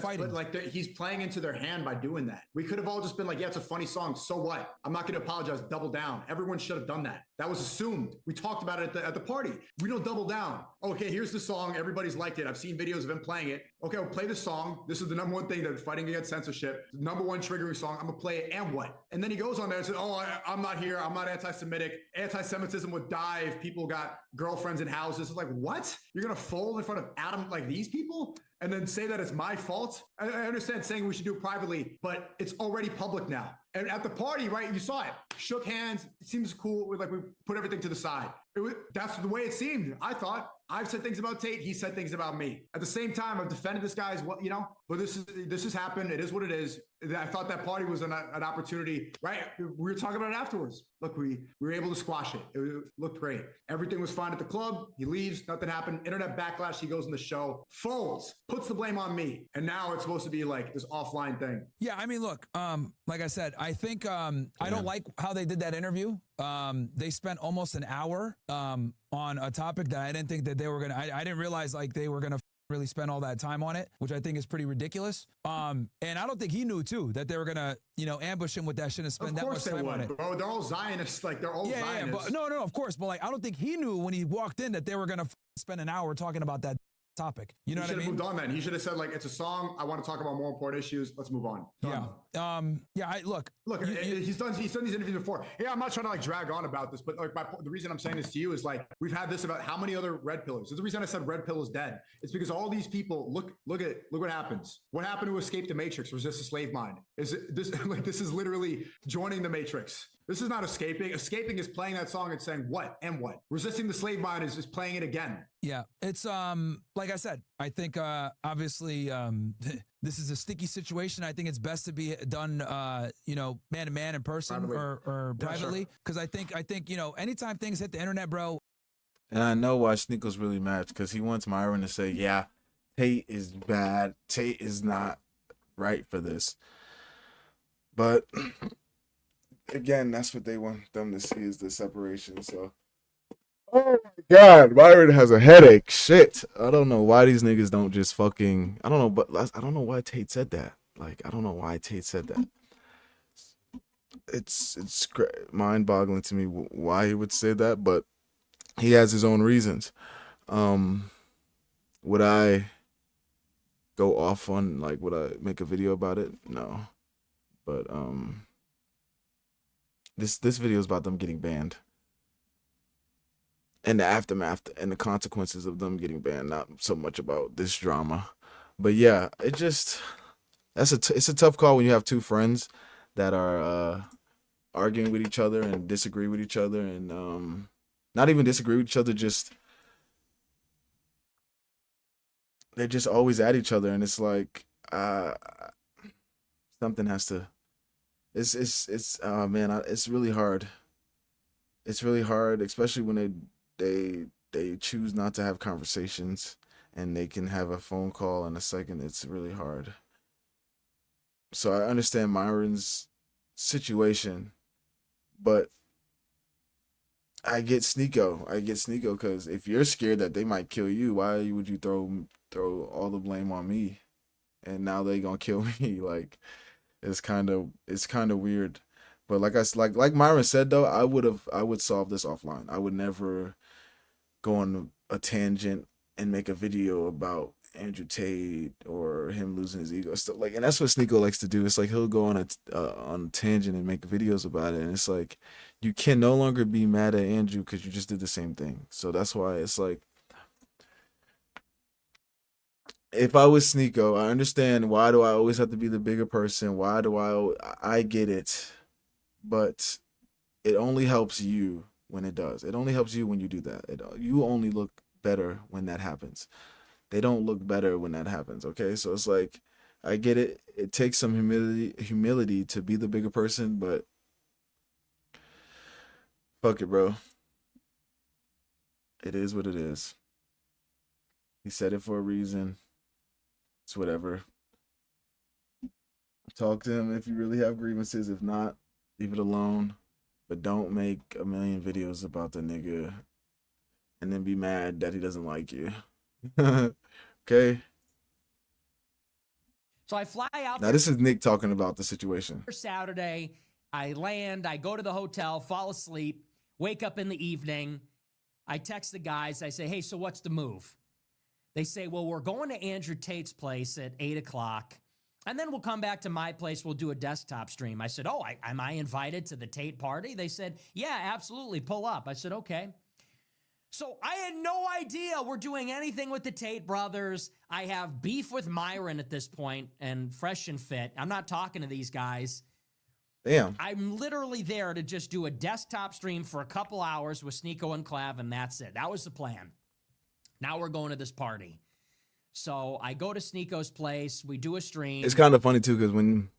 fighting. But like he's playing into their hand by doing that. We could have all just been like, yeah, it's a funny song. So what? I'm not going to apologize. Double down. Everyone should have done that. That was assumed. We talked about it at the party. We don't double down. Okay, here's the song. Everybody's liked it. I've seen videos of him playing it. Okay, we'll play the song. This is the number one thing that fighting against censorship. Number one triggering song. I'm gonna play it, and what? And then he goes on there and says, "Oh, I'm not here. I'm not anti-Semitic. Anti-Semitism would die if people got girlfriends in houses." It's like, what? You're gonna fold in front of Adam like these people? And then say that it's my fault? I understand saying we should do it privately, but it's already public now. And at the party, right, you saw it. Shook hands. It seems cool. We put everything to the side. That's the way it seemed. I thought. I've said things about Tate. He said things about me. At the same time, I've defended this guy as well, but this has happened. It is what it is. I thought that party was an opportunity, right? We were talking about it afterwards. Look, we were able to squash it. It looked great. Everything was fine at the club. He leaves. Nothing happened. Internet backlash. He goes in the show, folds, puts the blame on me. And now it's supposed to be like this offline thing. Yeah, I mean, look, like I said, I think I don't like how they did that interview. They spent almost an hour on a topic that I didn't think that they were going to, I didn't realize like they were going to really spend all that time on it, which I think is pretty ridiculous. And I don't think he knew too that they were going to, ambush him with that shit and spend that much time on it. Bro, they're all Zionists, like they're all Zionists. But no, of course. But like, I don't think he knew when he walked in that they were going to spend an hour talking about that topic. You know what I mean? He should have moved on then. He should have said like, it's a song. I want to talk about more important issues. Let's move on. Done. Look, he's done these interviews before. Yeah, I'm not trying to like drag on about this, but like the reason I'm saying this to you is like, we've had this about how many other red pillars. The reason I said red pill is dead. It's because all these people look what happens. What happened to escape the matrix? Resist the slave mind. This is literally joining the matrix. This is not escaping. Escaping is playing that song and saying what and what. Resisting the slave mind is just playing it again. Yeah, it's like I said, I think obviously this is a sticky situation. I think it's best to be done man to man in person or privately, because I think anytime things hit the internet, bro. And I know why Sneako's really mad, because he wants Myron to say, yeah, Tate is bad. Tate is not right for this. But again, that's what they want them to see, is the separation. So, oh my God, Myron has a headache. Shit, I don't know why these niggas don't just fucking. I don't know, but I don't know why Tate said that. Like, I don't know why Tate said that. It's mind-boggling to me why he would say that, but he has his own reasons. Would I go off on, like, would I make a video about it? No, but This video is about them getting banned, and the aftermath and the consequences of them getting banned. Not so much about this drama, but yeah, it's a tough call when you have two friends that are arguing with each other and disagree with each other, and not even disagree with each other, just they're just always at each other, and it's like something has to. It's man, it's really hard. It's really hard, especially when they choose not to have conversations and they can have a phone call in a second. It's really hard. So I understand Myron's situation, but I get Sneako because if you're scared that they might kill you, why would you throw all the blame on me? And now they gonna kill me? Like, it's kind of weird. But like Myron said though, I would solve this offline. I would never go on a tangent and make a video about Andrew Tate or him losing his ego stuff. Like, and that's what Sneako likes to do. It's like he'll go on a tangent and make videos about it, and it's like you can no longer be mad at Andrew because you just did the same thing. So that's why it's like, if I was Sneako, I understand why do I always have to be the bigger person? Why do I get it, but it only helps you when it does. It only helps you when you do that. You only look better when that happens. They don't look better when that happens, okay? So it's like, I get it. It takes some humility to be the bigger person, but fuck it, bro. It is what it is. He said it for a reason. It's whatever. Talk to him if you really have grievances. If not, leave it alone. But don't make a million videos about the nigga and then be mad that he doesn't like you. Okay? So I fly out Now, this is Nick talking about the situation. for Saturday. I land, I go to the hotel, fall asleep, wake up in the evening. I text the guys. I say, hey, so what's the move? They say, well, we're going to Andrew Tate's place at 8 o'clock, and then we'll come back to my place. We'll do a desktop stream. I said, oh, am I invited to the Tate party? They said, yeah, absolutely. Pull up. I said, okay. So I had no idea we're doing anything with the Tate brothers. I have beef with Myron at this point and Fresh and Fit. I'm not talking to these guys. Damn. I'm literally there to just do a desktop stream for a couple hours with Sneako and Clav, and that's it. That was the plan. Now we're going to this party. So I go to Sneako's place. We do a stream. It's kind of funny, too, because when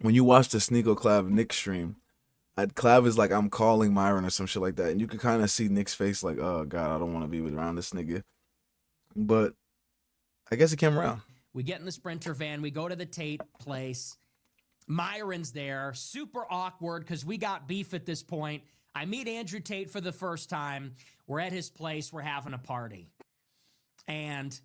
you watch the Sneako Clav Nick stream, Clav is like, I'm calling Myron or some shit like that. And you can kind of see Nick's face like, oh, God, I don't want to be around this nigga. But I guess he came around. We get in the Sprinter van. We go to the Tate place. Myron's there. Super awkward because we got beef at this point. I meet Andrew Tate for the first time. We're at his place. We're having a party. And,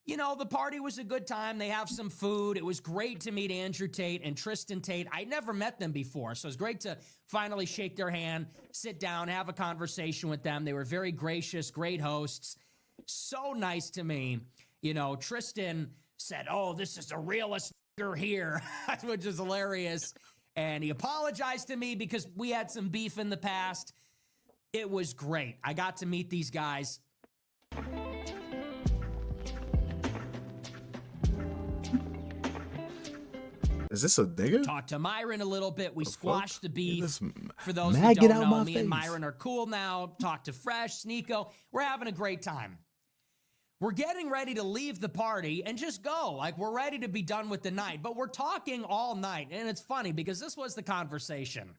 you know, the party was a good time. They have some food. It was great to meet Andrew Tate and Tristan Tate. I never met them before, so it was great to finally shake their hand, sit down, have a conversation with them. They were very gracious, great hosts. So nice to me. You know, Tristan said, oh, this is the realest nigger here, which is hilarious. And he apologized to me because we had some beef in the past. It was great. I got to meet these guys. Is this a nigga? Talked to Myron a little bit. We squashed the beef. For those maggot who out don't my know, me and face. Myron are cool now. Talked to Fresh, Sneako. We're having a great time. We're getting ready to leave the party and just go. Like, we're ready to be done with the night. But we're talking all night. And it's funny because this was the conversation.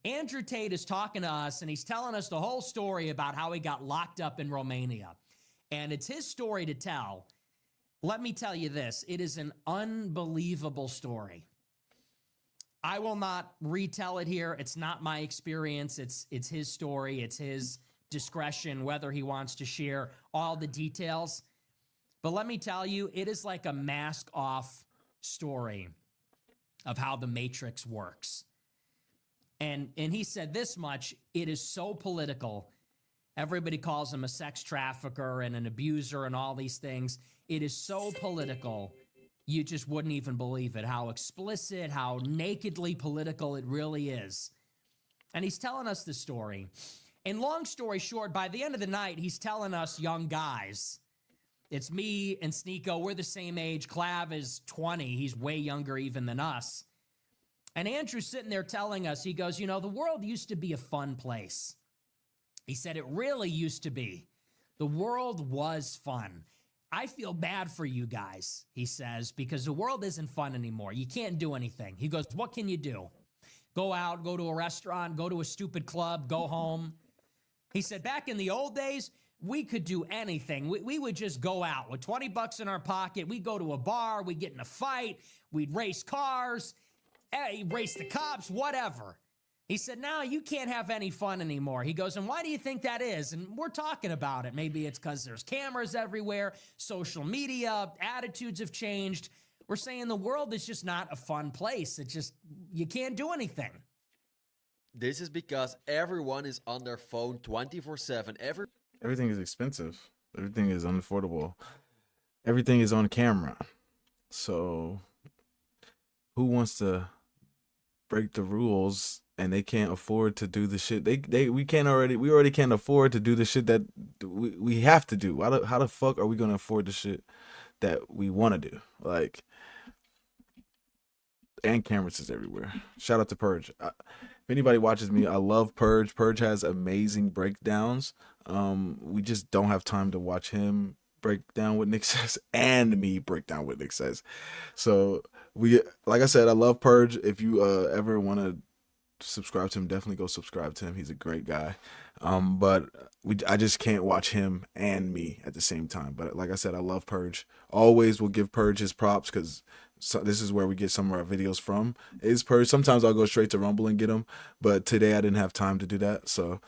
Andrew Tate is talking to us, and he's telling us the whole story about how he got locked up in Romania. And it's his story to tell. Let me tell you this. It is an unbelievable story. I will not retell it here. It's not my experience. It's his story. It's his discretion whether he wants to share all the details. But let me tell you, it is like a mask-off story of how the Matrix works. And he said this much, it is so political. Everybody calls him a sex trafficker and an abuser and all these things. It is so political, you just wouldn't even believe it, how explicit, how nakedly political it really is. And he's telling us the story. And long story short, by the end of the night, he's telling us young guys, it's me and Sneako, we're the same age. Clav is 20. He's way younger even than us. And Andrew's sitting there telling us, he goes, you know, the world used to be a fun place. He said it really used to be. The world was fun. I feel bad for you guys, he says, because the world isn't fun anymore. You can't do anything. He goes, what can you do? Go out, go to a restaurant, go to a stupid club, go home. He said, back in the old days, we could do anything. We would just go out with 20 bucks in our pocket. We'd go to a bar. We'd get in a fight. We'd race cars, race the cops, whatever. He said, now you can't have any fun anymore. He goes, and why do you think that is? And we're talking about it. Maybe it's because there's cameras everywhere, social media, attitudes have changed. We're saying the world is just not a fun place. It's just, you can't do anything. This is because everyone is on their phone 24/7. Everything is expensive. Everything is unaffordable. Everything is on camera. So who wants to break the rules and they can't afford to do the shit we already can't afford to do the shit that we have to do. How the fuck are we gonna afford the shit that we want to do? Like, and cameras is everywhere. Shout out to Purge. If anybody watches me, I love Purge. Purge has amazing breakdowns. We just don't have time to watch him break down what Nick says and me break down what Nick says. So like I said, I love Purge. If you ever want to subscribe to him, definitely go subscribe to him. He's a great guy. But I just can't watch him and me at the same time. But like I said, I love Purge. Always will give Purge his props because this is where we get some of our videos from. Is Purge. Sometimes I'll go straight to Rumble and get them, but today I didn't have time to do that. So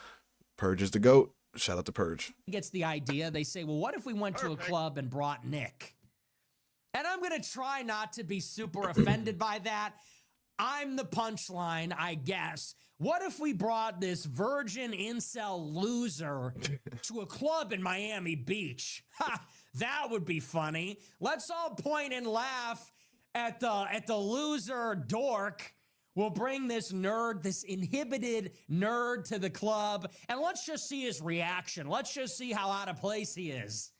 Purge is the GOAT. Shout out to Purge. Gets the idea. They say, well, what if we went to a club and brought Nick? And I'm going to try not to be super offended by that. I'm the punchline, I guess. What if we brought this virgin incel loser to a club in Miami Beach? Ha! That would be funny. Let's all point and laugh at the loser dork. We'll bring this nerd, this inhibited nerd to the club, and let's just see his reaction. Let's just see how out of place he is.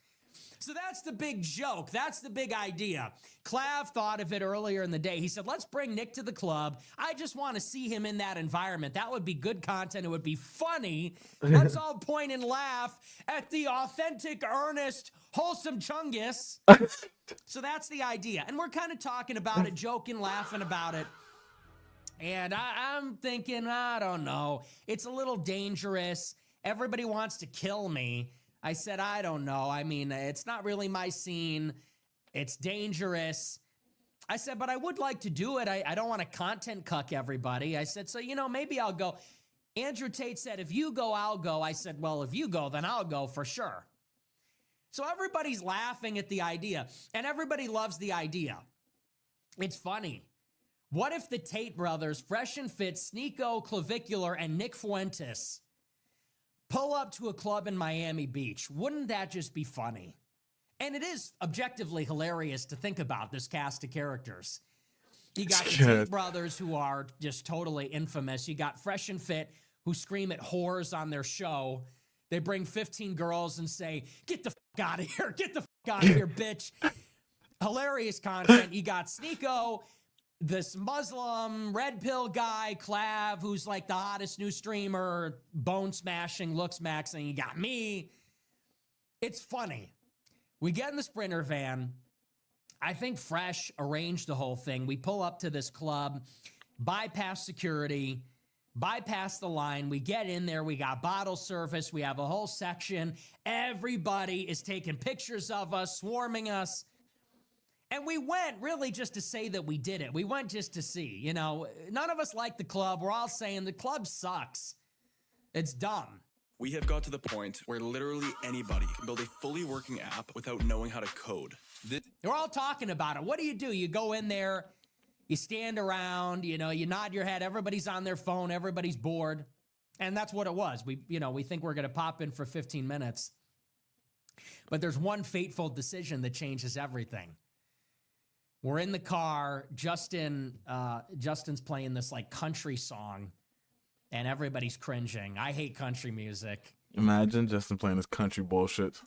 So that's the big joke. That's the big idea. Clav thought of it earlier in the day. He said, let's bring Nick to the club. I just want to see him in that environment. That would be good content. It would be funny. Let's all point and laugh at the authentic, earnest, wholesome Chungus. So that's the idea. And we're kind of talking about it, joking, laughing about it. And I'm thinking, I don't know. It's a little dangerous. Everybody wants to kill me. I said, I don't know. I mean, it's not really my scene. It's dangerous. I said, but I would like to do it. I don't want to content cuck everybody. I said, so, maybe I'll go. Andrew Tate said, if you go, I'll go. I said, well, if you go, then I'll go for sure. So everybody's laughing at the idea, and everybody loves the idea. It's funny. What if the Tate brothers, Fresh and Fit, Sneako, Clavicular, and Nick Fuentes pull up to a club in Miami Beach? Wouldn't that just be funny? And it is objectively hilarious to think about this cast of characters. You got the Tate brothers, who are just totally infamous. You got Fresh and Fit, who scream at whores on their show. They bring 15 girls and say, get the fuck out of here. Get the fuck out of here, bitch. Hilarious content. You got Sneako, this Muslim red pill guy, Clav, who's like the hottest new streamer, bone smashing, look maxing. You got me. It's funny. We get in the Sprinter van. I think Fresh arranged the whole thing. We pull up to this club, bypass security, bypass the line. We get in there. We got bottle service. We have a whole section. Everybody is taking pictures of us, swarming us. And we went really just to say that we did it. We went just to see, none of us like the club. We're all saying the club sucks. It's dumb. We have got to the point where literally anybody can build a fully working app without knowing how to code. We're all talking about it. What do? You go in there, you stand around, you nod your head. Everybody's on their phone. Everybody's bored. And that's what it was. We think we're going to pop in for 15 minutes. But there's one fateful decision that changes everything. We're in the car. Justin's playing this like country song, and everybody's cringing. I hate country music. Imagine Justin playing this country bullshit.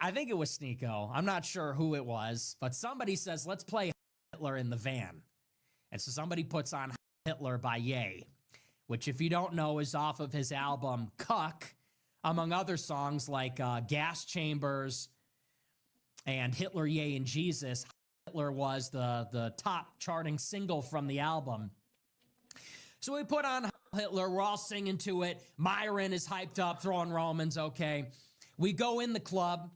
I think it was Sneako. I'm not sure who it was, but somebody says, let's play Hitler in the van. And so somebody puts on Hitler by Ye, which, if you don't know, is off of his album Cuck, among other songs like Gas Chambers and Hitler, Ye, and Jesus. Hitler was the top charting single from the album. So we put on Hitler. We're all singing to it. Myron is hyped up, throwing Romans. Okay. We go in the club,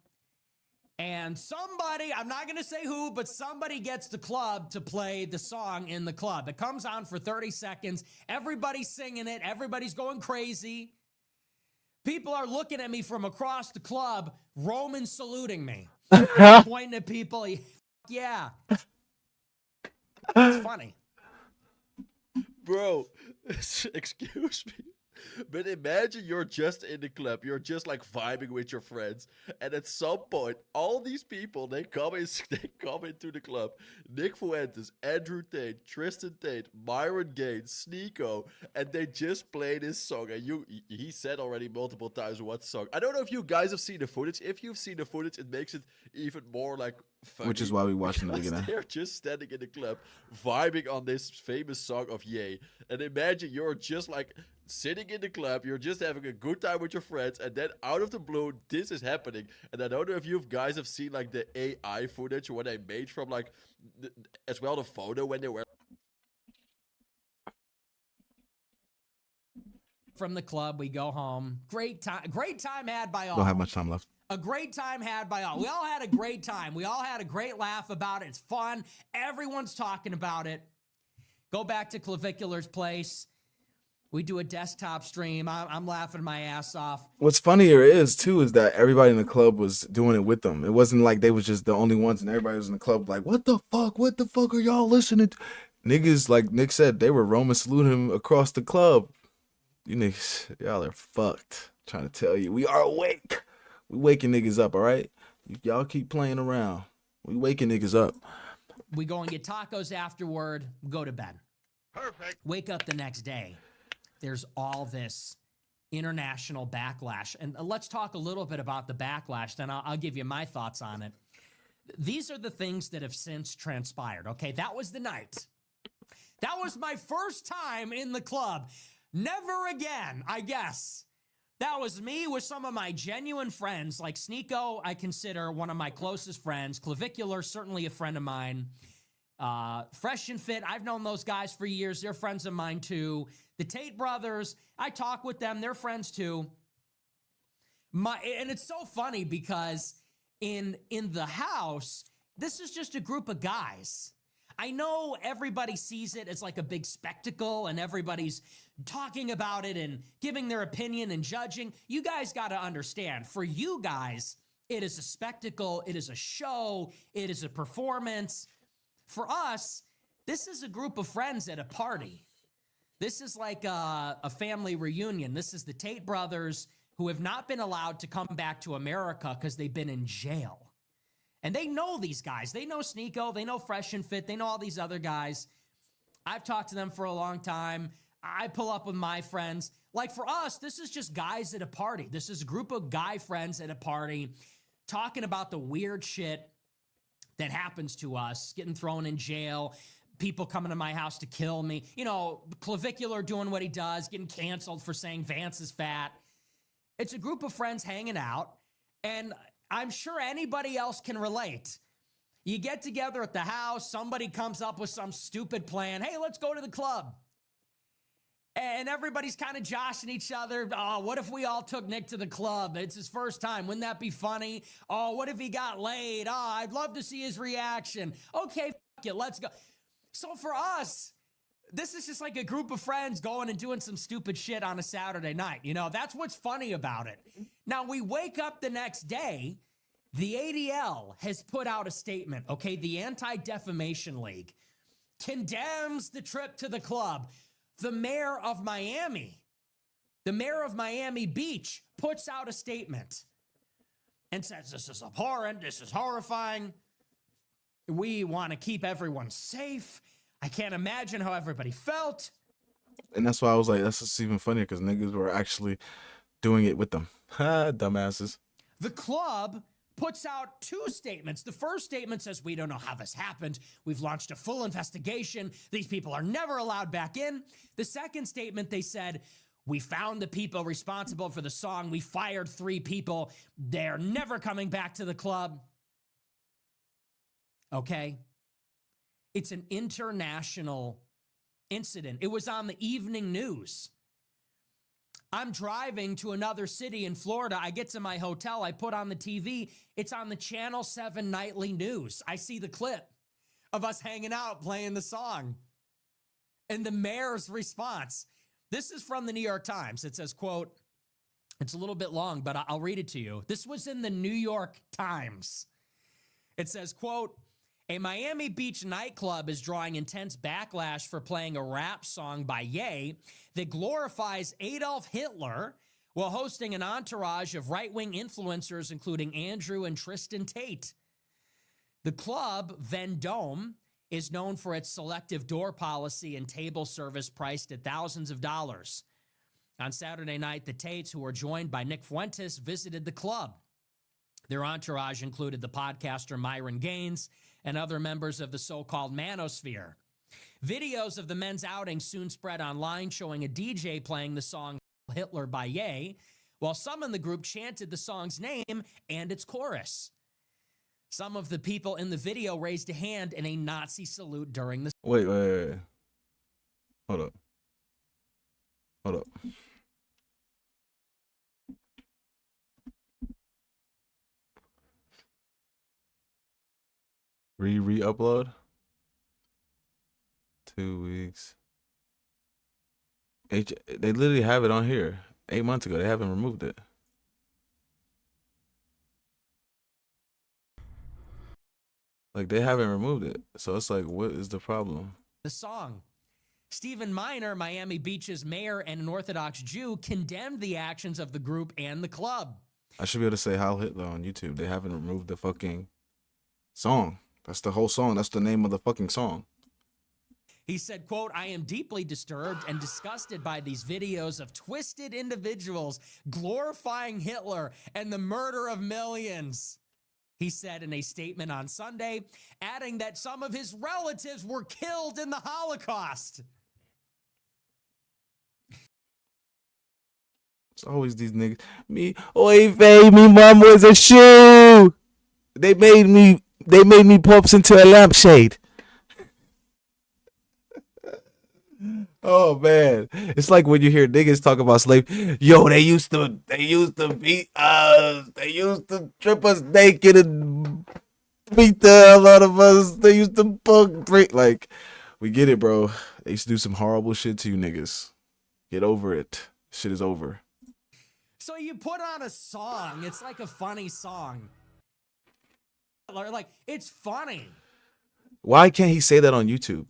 and somebody, I'm not going to say who, but somebody gets the club to play the song in the club. It comes on for 30 seconds. Everybody's singing it. Everybody's going crazy. People are looking at me from across the club, Roman saluting me, pointing at people. Yeah. It's funny. Bro, excuse me. But imagine you're just in the club, you're just like vibing with your friends, and at some point, all these people they come into the club. Nick Fuentes, Andrew Tate, Tristan Tate, Myron Gaines, Sneako, and they just play this song. And he said already multiple times what song. I don't know if you guys have seen the footage. If you've seen the footage, it makes it even more like funny. Which is why we watching it again. They're just standing in the club, vibing on this famous song of Ye. And imagine you're just like sitting in the club, you're just having a good time with your friends, and then out of the blue, this is happening. And I don't know if you guys have seen like the AI footage what they made from like as well the photo when they were From the club, we go home. Great time had by all. Don't have much time left. A great time had by all. We all had a great time. We all had a great laugh about it. It's fun. Everyone's talking about it. Go back to Clavicular's place. We do a desktop stream. I'm laughing my ass off. What's funnier is that everybody in the club was doing it with them. It wasn't like they was just the only ones and everybody was in the club like, what the fuck are y'all listening to? Niggas, like Nick said, they were Roman saluting him across the club. You niggas, y'all are fucked. I'm trying to tell you, we are awake. We waking niggas up, all right? Y'all keep playing around. We waking niggas up. We go and get tacos afterward, go to bed. Perfect. Wake up the next day. There's all this international backlash. And let's talk a little bit about the backlash, then I'll give you my thoughts on it. These are the things that have since transpired, okay? That was the night. That was my first time in the club. Never again, I guess. That was me with some of my genuine friends. Like Sneako, I consider one of my closest friends. Clavicular, certainly a friend of mine. Fresh and Fit, I've known those guys for years. They're friends of mine too. The Tate brothers, I talk with them. They're friends too. And it's so funny because in the house, this is just a group of guys. I know everybody sees it as like a big spectacle and everybody's talking about it and giving their opinion and judging. You guys got to understand, for you guys, it is a spectacle. It is a show. It is a performance. For us, this is a group of friends at a party. This is like a family reunion. This is the Tate brothers who have not been allowed to come back to America because they've been in jail. And they know these guys. They know Sneako. They know Fresh and Fit. They know all these other guys. I've talked to them for a long time. I pull up with my friends. Like for us, this is just guys at a party. This is a group of guy friends at a party talking about the weird shit that happens to us, getting thrown in jail, people coming to my house to kill me. You know, Clavicular doing what he does, getting canceled for saying Vance is fat. It's a group of friends hanging out, and I'm sure anybody else can relate. You get together at the house, somebody comes up with some stupid plan. Hey, let's go to the club. And everybody's kind of joshing each other. Oh, what if we all took Nick to the club? It's his first time. Wouldn't that be funny? Oh, what if he got laid? Oh, I'd love to see his reaction. Okay, fuck it, let's go. So for us, this is just like a group of friends going and doing some stupid shit on a Saturday night. You know, that's what's funny about it. Now, we wake up the next day. The ADL has put out a statement, okay? The Anti-Defamation League condemns the trip to the club. The mayor of Miami Beach, puts out a statement and says, this is abhorrent, this is horrifying. We want to keep everyone safe. I can't imagine how everybody felt. And that's why I was like, that's just even funnier because niggas were actually doing it with them. Ha, dumbasses. The club puts out two statements. The first statement says, we don't know how this happened. We've launched a full investigation. These people are never allowed back in. The second statement, they said, we found the people responsible for the song. We fired 3 people. They're never coming back to the club. Okay? It's an international incident. It was on the evening news. I'm driving to another city in Florida. I get to my hotel. I put on the TV. It's on the Channel 7 nightly news. I see the clip of us hanging out playing the song. And the mayor's response. This is from the New York Times. It says, quote, it's a little bit long, but I'll read it to you. This was in the New York Times. It says, quote, A Miami Beach nightclub is drawing intense backlash for playing a rap song by Ye that glorifies Adolf Hitler while hosting an entourage of right-wing influencers, including Andrew and Tristan Tate. The club, Vendome, is known for its selective door policy and table service priced at thousands of dollars. On Saturday night, the Tates, who were joined by Nick Fuentes, visited the club. Their entourage included the podcaster Myron Gaines and other members of the so-called manosphere. Videos of the men's outing soon spread online, showing a DJ playing the song Hitler by Ye, while some in the group chanted the song's name and its chorus. Some of the people in the video raised a hand in a Nazi salute during the... Wait. Hold up. Re-upload? 2 weeks. They literally have it on here. 8 months ago. They haven't removed it. Like, they haven't removed it. So it's like, what is the problem? The song. Stephen Miner, Miami Beach's mayor and an Orthodox Jew, condemned the actions of the group and the club. I should be able to say Heil Hitler on YouTube. They haven't removed the fucking song. That's the whole song. That's the name of the fucking song. He said, quote, "I am deeply disturbed and disgusted by these videos of twisted individuals glorifying Hitler and the murder of millions." He said in a statement on Sunday, adding that some of his relatives were killed in the Holocaust. It's always these niggas. Oy vey, me mom was a shoe. They made me pops into a lampshade. Oh man, it's like when you hear niggas talk about slave. Yo, they used to beat us. They used to strip us naked and beat the hell out of us. They used to break. Like, we get it, bro. They used to do some horrible shit to you niggas. Get over it. Shit is over. So you put on a song. It's like a funny song. Like, it's funny. Why can't he say that on YouTube?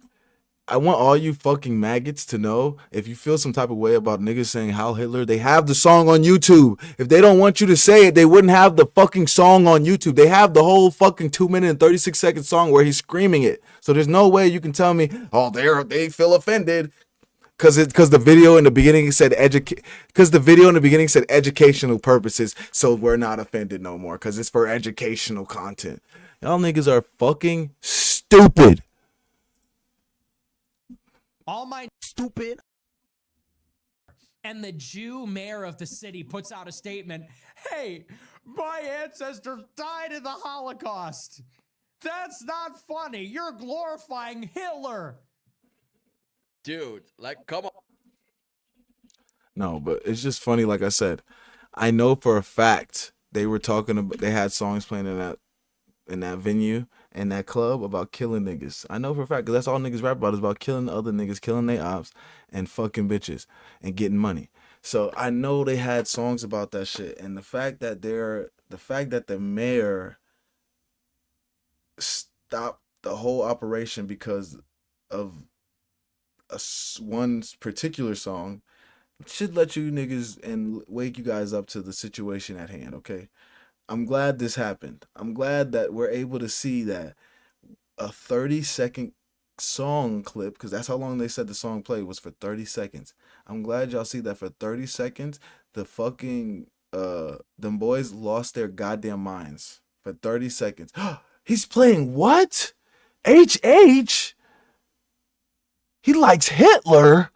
I want all you fucking maggots to know, if you feel some type of way about niggas saying Heil Hitler, they have the song on YouTube. If they don't want you to say it, they wouldn't have the fucking song on YouTube. They have the whole fucking 2 minute and 36-second song where he's screaming it. So there's no way you can tell me, oh, they feel offended. Because the video in the beginning said educational purposes, so we're not offended no more because it's for educational content. Y'all niggas are fucking stupid. All my stupid. And the Jew mayor of the city puts out a statement. Hey, my ancestors died in the Holocaust. That's not funny. You're glorifying Hitler. Dude, like, come on. No, but it's just funny. Like I said, I know for a fact they were talking about, they had songs playing in that venue and that club about killing niggas. I know for a fact, because that's all niggas rap about, is about killing other niggas, killing their ops, and fucking bitches and getting money. So I know they had songs about that shit, and the fact that the mayor stopped the whole operation because of one particular song should let you niggas and wake you guys up to the situation at hand, okay? I'm glad this happened. I'm glad that we're able to see that a 30-second song clip, because that's how long they said the song played, was for 30 seconds. I'm glad y'all see that for 30 seconds, the fucking, them boys lost their goddamn minds for 30 seconds. He's playing what? HH? He likes Hitler?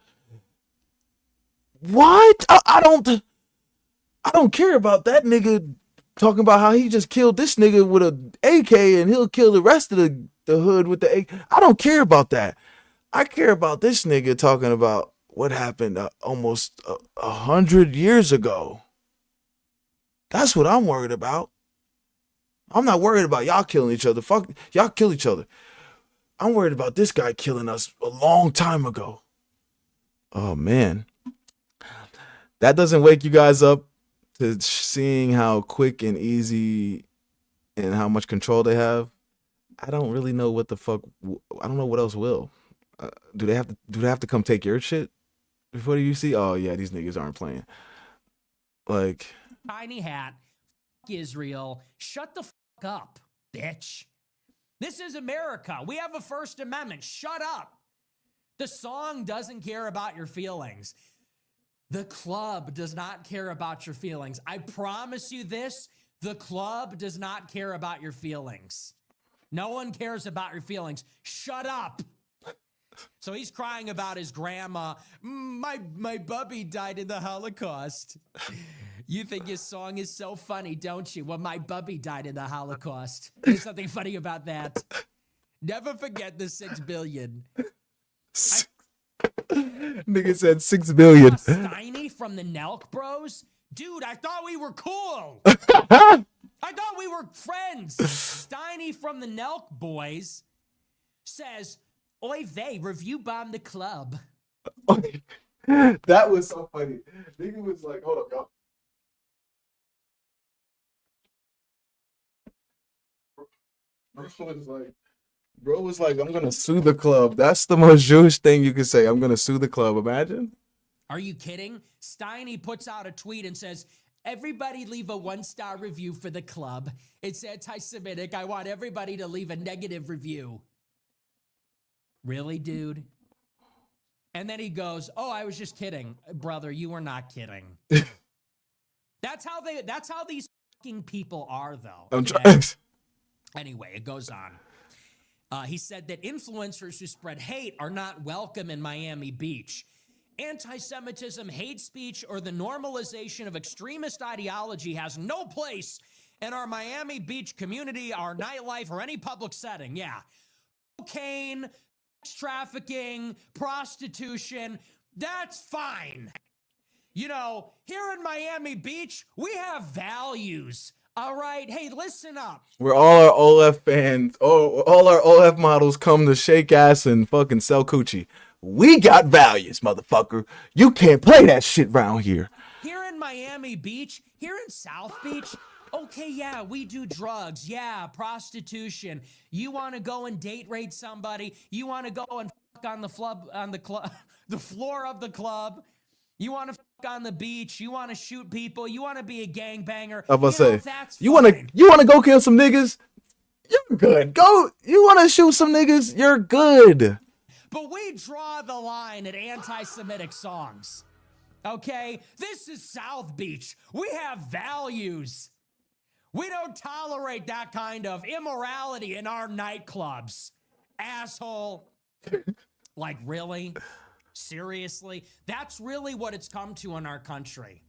What? I don't care about that nigga talking about how he just killed this nigga with a AK and he'll kill the rest of the hood with the AK. I don't care about that. I care about this nigga talking about what happened almost 100 years ago. That's what I'm worried about. I'm not worried about y'all killing each other. Fuck, y'all kill each other. I'm worried about this guy killing us a long time ago. Oh, man. That doesn't wake you guys up to seeing how quick and easy and how much control they have. I don't really know what the fuck. I don't know what else will. Do they have to come take your shit before you see? Oh yeah, these niggas aren't playing. Like Tiny hat, Israel. Shut the fuck up, bitch. This is America. We have a First Amendment. Shut up. The song doesn't care about your feelings. The club does not care about your feelings. I promise you this, the club does not care about your feelings. No one cares about your feelings. Shut up. So he's crying about his grandma. My bubby died in the Holocaust. You think your song is so funny, don't you? Well, my bubby died in the Holocaust. There's something funny about that. Never forget the 6 billion. nigga said 6 billion. Steiny from the Nelk Bros? Dude, I thought we were cool. I thought we were friends. Steiny from the Nelk Boys says, Oy vey, review bomb the club. That was so funny. Nigga was like, hold up, y'all. Bro was like, I'm gonna sue the club. That's the most Jewish thing you can say. I'm gonna sue the club. Imagine. Are you kidding? Steiny puts out a tweet and says, everybody leave a 1-star review for the club. It's anti-Semitic. I want everybody to leave a negative review. Really, dude? And then he goes, oh, I was just kidding. Brother, you were not kidding. That's how these fucking people are, though. I'm okay? trying. Anyway, it goes on. He said that influencers who spread hate are not welcome in Miami Beach. Anti-Semitism, hate speech, or the normalization of extremist ideology has no place in our Miami Beach community, our nightlife, or any public setting. Yeah. Cocaine, sex trafficking, prostitution, that's fine. You know, here in Miami Beach, we have values. All right. Hey, listen up. Where all our OLF fans, all our OLF models come to shake ass and fucking sell coochie. We got values, motherfucker. You can't play that shit around here. Here in Miami Beach, here in South Beach, okay, yeah, we do drugs. Yeah, prostitution. You want to go and date rape somebody. You want to go and fuck on the the floor of the club. You want to fuck on the beach. You want to shoot people. You want to be a gangbanger. I was about to say, that's you want to go kill some niggas? You're good. Go. You want to shoot some niggas? You're good. But we draw the line at anti-Semitic songs. Okay? This is South Beach. We have values. We don't tolerate that kind of immorality in our nightclubs. Asshole. Like, really? Seriously? That's really what it's come to in our country.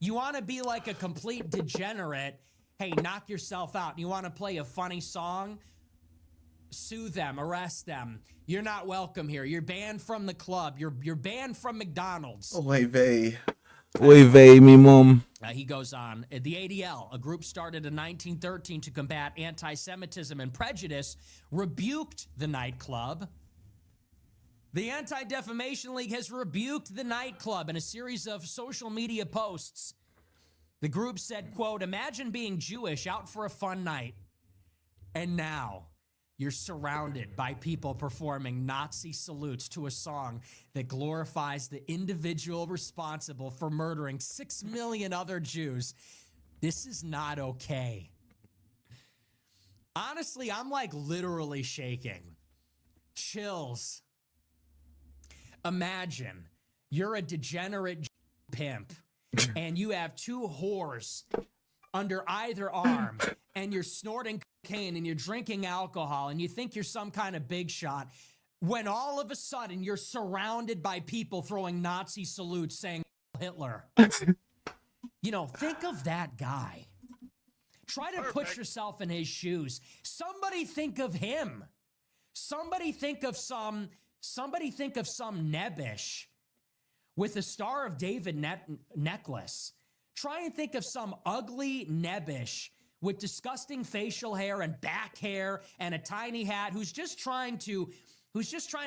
You want to be like a complete degenerate? Hey, knock yourself out. You want to play a funny song? Sue them, arrest them. You're not welcome here. You're banned from the club. You're banned from McDonald's. Oy vey. Oy vey, mi mom. He goes on. The ADL, a group started in 1913 to combat anti-Semitism and prejudice, rebuked the nightclub. The Anti-Defamation League has rebuked the nightclub in a series of social media posts. The group said, quote, imagine being Jewish out for a fun night. And now you're surrounded by people performing Nazi salutes to a song that glorifies the individual responsible for murdering 6 million other Jews. This is not okay. Honestly, I'm like literally shaking. Chills. Imagine you're a degenerate pimp and you have 2 whores under either arm and you're snorting cocaine and you're drinking alcohol and you think you're some kind of big shot when all of a sudden you're surrounded by people throwing Nazi salutes saying Hitler. You know, think of that guy. Try to put yourself in his shoes. Somebody think of him. Somebody think of some nebbish with a Star of David necklace. Try and think of some ugly nebbish with disgusting facial hair and back hair and a tiny hat who's just trying to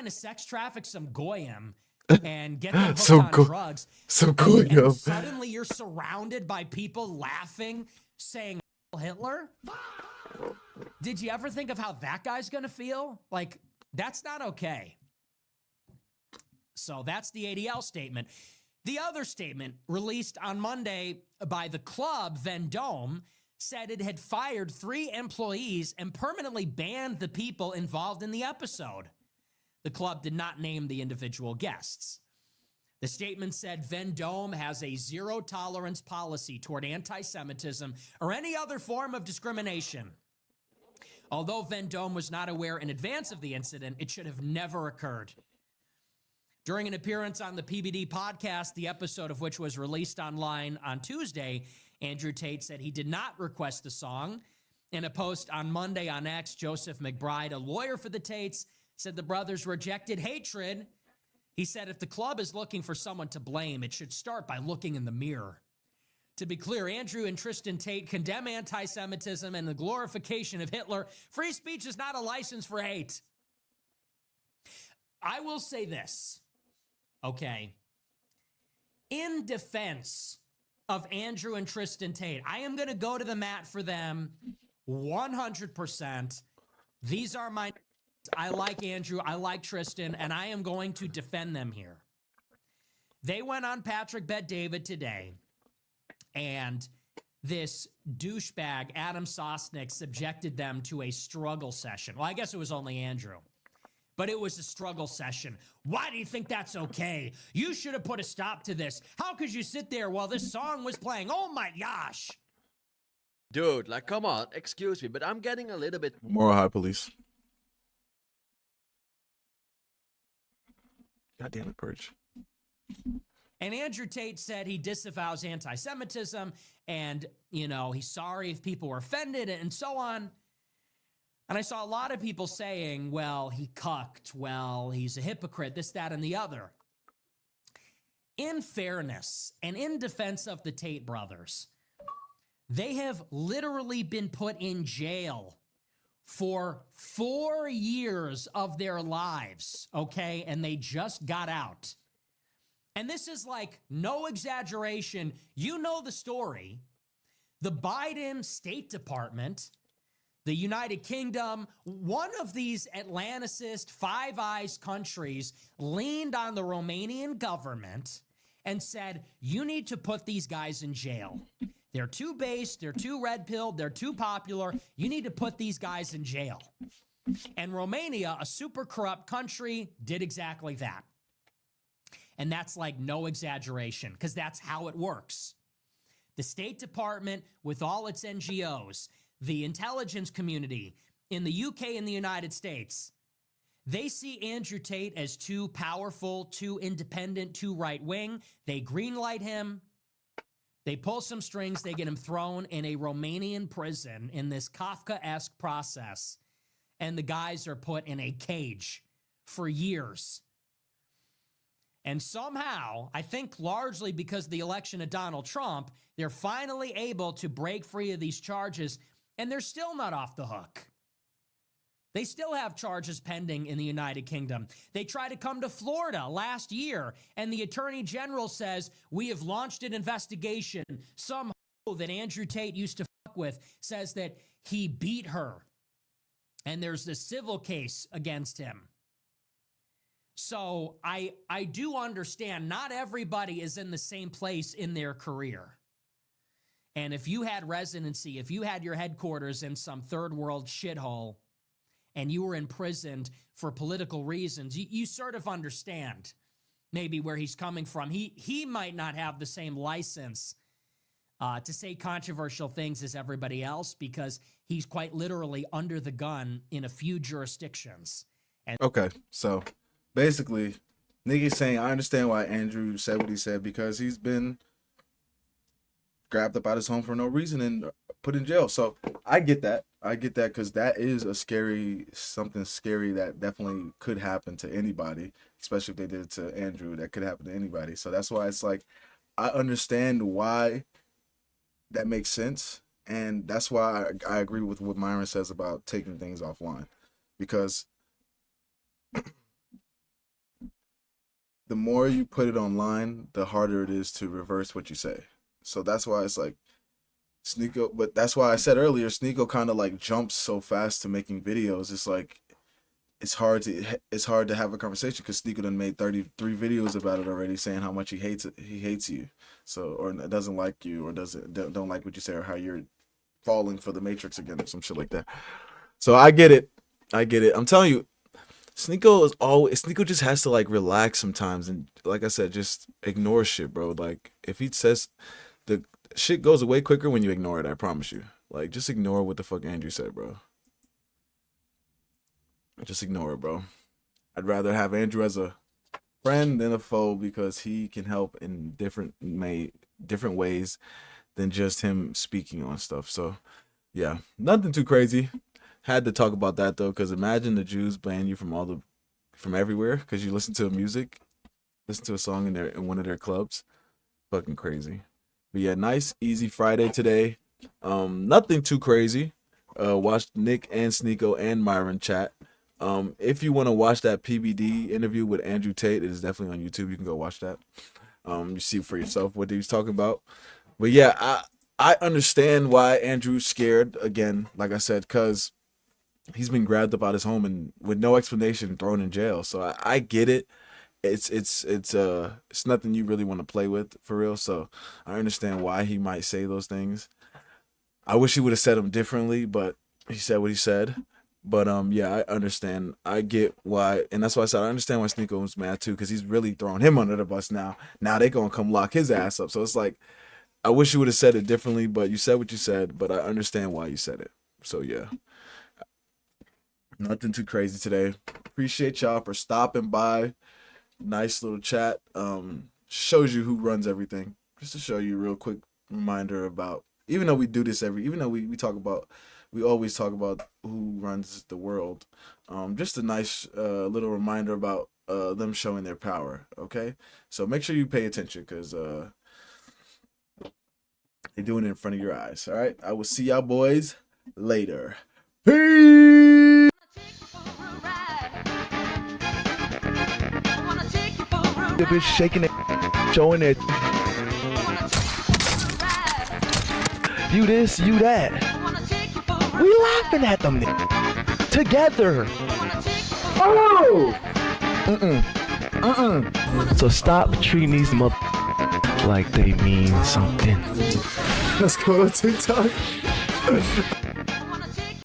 sex traffic some goyim and get them hooked on drugs. And suddenly you're surrounded by people laughing, saying Hitler. Did you ever think of how that guy's gonna feel? Like, that's not okay. So that's the ADL statement. The other statement released on Monday by the club, Vendome, said it had fired 3 employees and permanently banned the people involved in the episode. The club did not name the individual guests. The statement said Vendome has a zero-tolerance policy toward anti-Semitism or any other form of discrimination. Although Vendome was not aware in advance of the incident, it should have never occurred. During an appearance on the PBD podcast, the episode of which was released online on Tuesday, Andrew Tate said he did not request the song. In a post on Monday on X, Joseph McBride, a lawyer for the Tates, said the brothers rejected hatred. He said if the club is looking for someone to blame, it should start by looking in the mirror. To be clear, Andrew and Tristan Tate condemn anti-Semitism and the glorification of Hitler. Free speech is not a license for hate. I will say this, okay? In defense of Andrew and Tristan Tate, I am going to go to the mat for them 100%. These are my... I like Andrew, I like Tristan, and I am going to defend them here. They went on Patrick Bet David today, and this douchebag, Adam Sosnick, subjected them to a struggle session. Well, I guess it was only Andrew, but it was a struggle session. Why do you think that's okay? You should have put a stop to this. How could you sit there while this song was playing? Oh my gosh. Dude, like, come on, excuse me, but I'm getting a little bit... Moral high police. God damn it, Purge. And Andrew Tate said he disavows anti-Semitism and, you know, he's sorry if people were offended and so on. And I saw a lot of people saying, well, he cucked, well, he's a hypocrite, this, that, and the other. In fairness and in defense of the Tate brothers, they have literally been put in jail for 4 years of their lives, okay? And they just got out. And this is like no exaggeration. You know the story. The Biden State Department, the United Kingdom, one of these Atlanticist, Five Eyes countries leaned on the Romanian government and said, you need to put these guys in jail. They're too based, they're too red-pilled, they're too popular. You need to put these guys in jail. And Romania, a super corrupt country, did exactly that. And that's like no exaggeration, because that's how it works. The State Department, with all its NGOs, the intelligence community in the UK and the United States, they see Andrew Tate as too powerful, too independent, too right-wing. They greenlight him. They pull some strings, they get him thrown in a Romanian prison in this Kafka-esque process, and the guys are put in a cage for years. And somehow, I think largely because of the election of Donald Trump, they're finally able to break free of these charges, and they're still not off the hook. They still have charges pending in the United Kingdom. They tried to come to Florida last year, and the Attorney General says, we have launched an investigation. Some hoe that Andrew Tate used to fuck with says that he beat her, and there's this civil case against him. So I do understand not everybody is in the same place in their career. And if you had residency, if you had your headquarters in some third world shithole, and you were imprisoned for political reasons, you sort of understand maybe where he's coming from. He might not have the same license to say controversial things as everybody else because he's quite literally under the gun in a few jurisdictions. And okay, so basically, Nikki's saying, I understand why Andrew said what he said because he's been grabbed up out of his home for no reason and put in jail. So I get that. Because that is something scary that definitely could happen to anybody, especially if they did it to Andrew. That could happen to anybody. So that's why it's like, I understand why that makes sense. And that's why I agree with what Myron says about taking things offline. Because the more you put it online, the harder it is to reverse what you say. So that's why it's like, Sneako, but that's why I said earlier, Sneako kind of like jumps so fast to making videos. It's like it's hard to have a conversation because Sneako done made 33 videos about it already, saying how much he hates it. He hates you, so or doesn't like you, or don't like what you say, or how you're falling for the Matrix again, or some shit like that. So I get it. I'm telling you, Sneako just has to like relax sometimes, and like I said, just ignore shit, bro. Like if he says the shit goes away quicker when you ignore it, I promise you. Like just ignore what the fuck Andrew said, bro. Just ignore it, bro. I'd rather have Andrew as a friend than a foe because he can help in different ways than just him speaking on stuff. So yeah, nothing too crazy. Had to talk about that though, because imagine the Jews ban you from everywhere because you listen to music, listen to a song in one of their clubs. Fucking crazy. But yeah, nice easy Friday today. Nothing too crazy. Watched Nick and Sneako and Myron chat. If you want to watch that PBD interview with Andrew Tate, it is definitely on YouTube. You can go watch that. You see for yourself what he was talking about. But yeah, I understand why Andrew's scared again, like I said, because he's been grabbed up out his home and with no explanation thrown in jail. So I get it. It's nothing you really want to play with for real. So I understand why he might say those things. I wish he would have said them differently, but he said what he said. But yeah, I understand. I get why, and that's why I said I understand why Sneako was mad too, because he's really throwing him under the bus now. Now they gonna come lock his ass up. So it's like, I wish you would have said it differently, but you said what you said. But I understand why you said it. So yeah, nothing too crazy today. Appreciate y'all for stopping by. Nice little chat. Shows you who runs everything. Just to show you a real quick reminder about, even though we do this even though we always talk about who runs the world. Just a nice little reminder about them showing their power, okay? So make sure you pay attention because they're doing it in front of your eyes, all right? I will see y'all boys later. Peace! The bitch shaking it, showing it. You this, you that. We laughing at them together. Oh! So stop treating these mother like they mean something. Let's go to TikTok.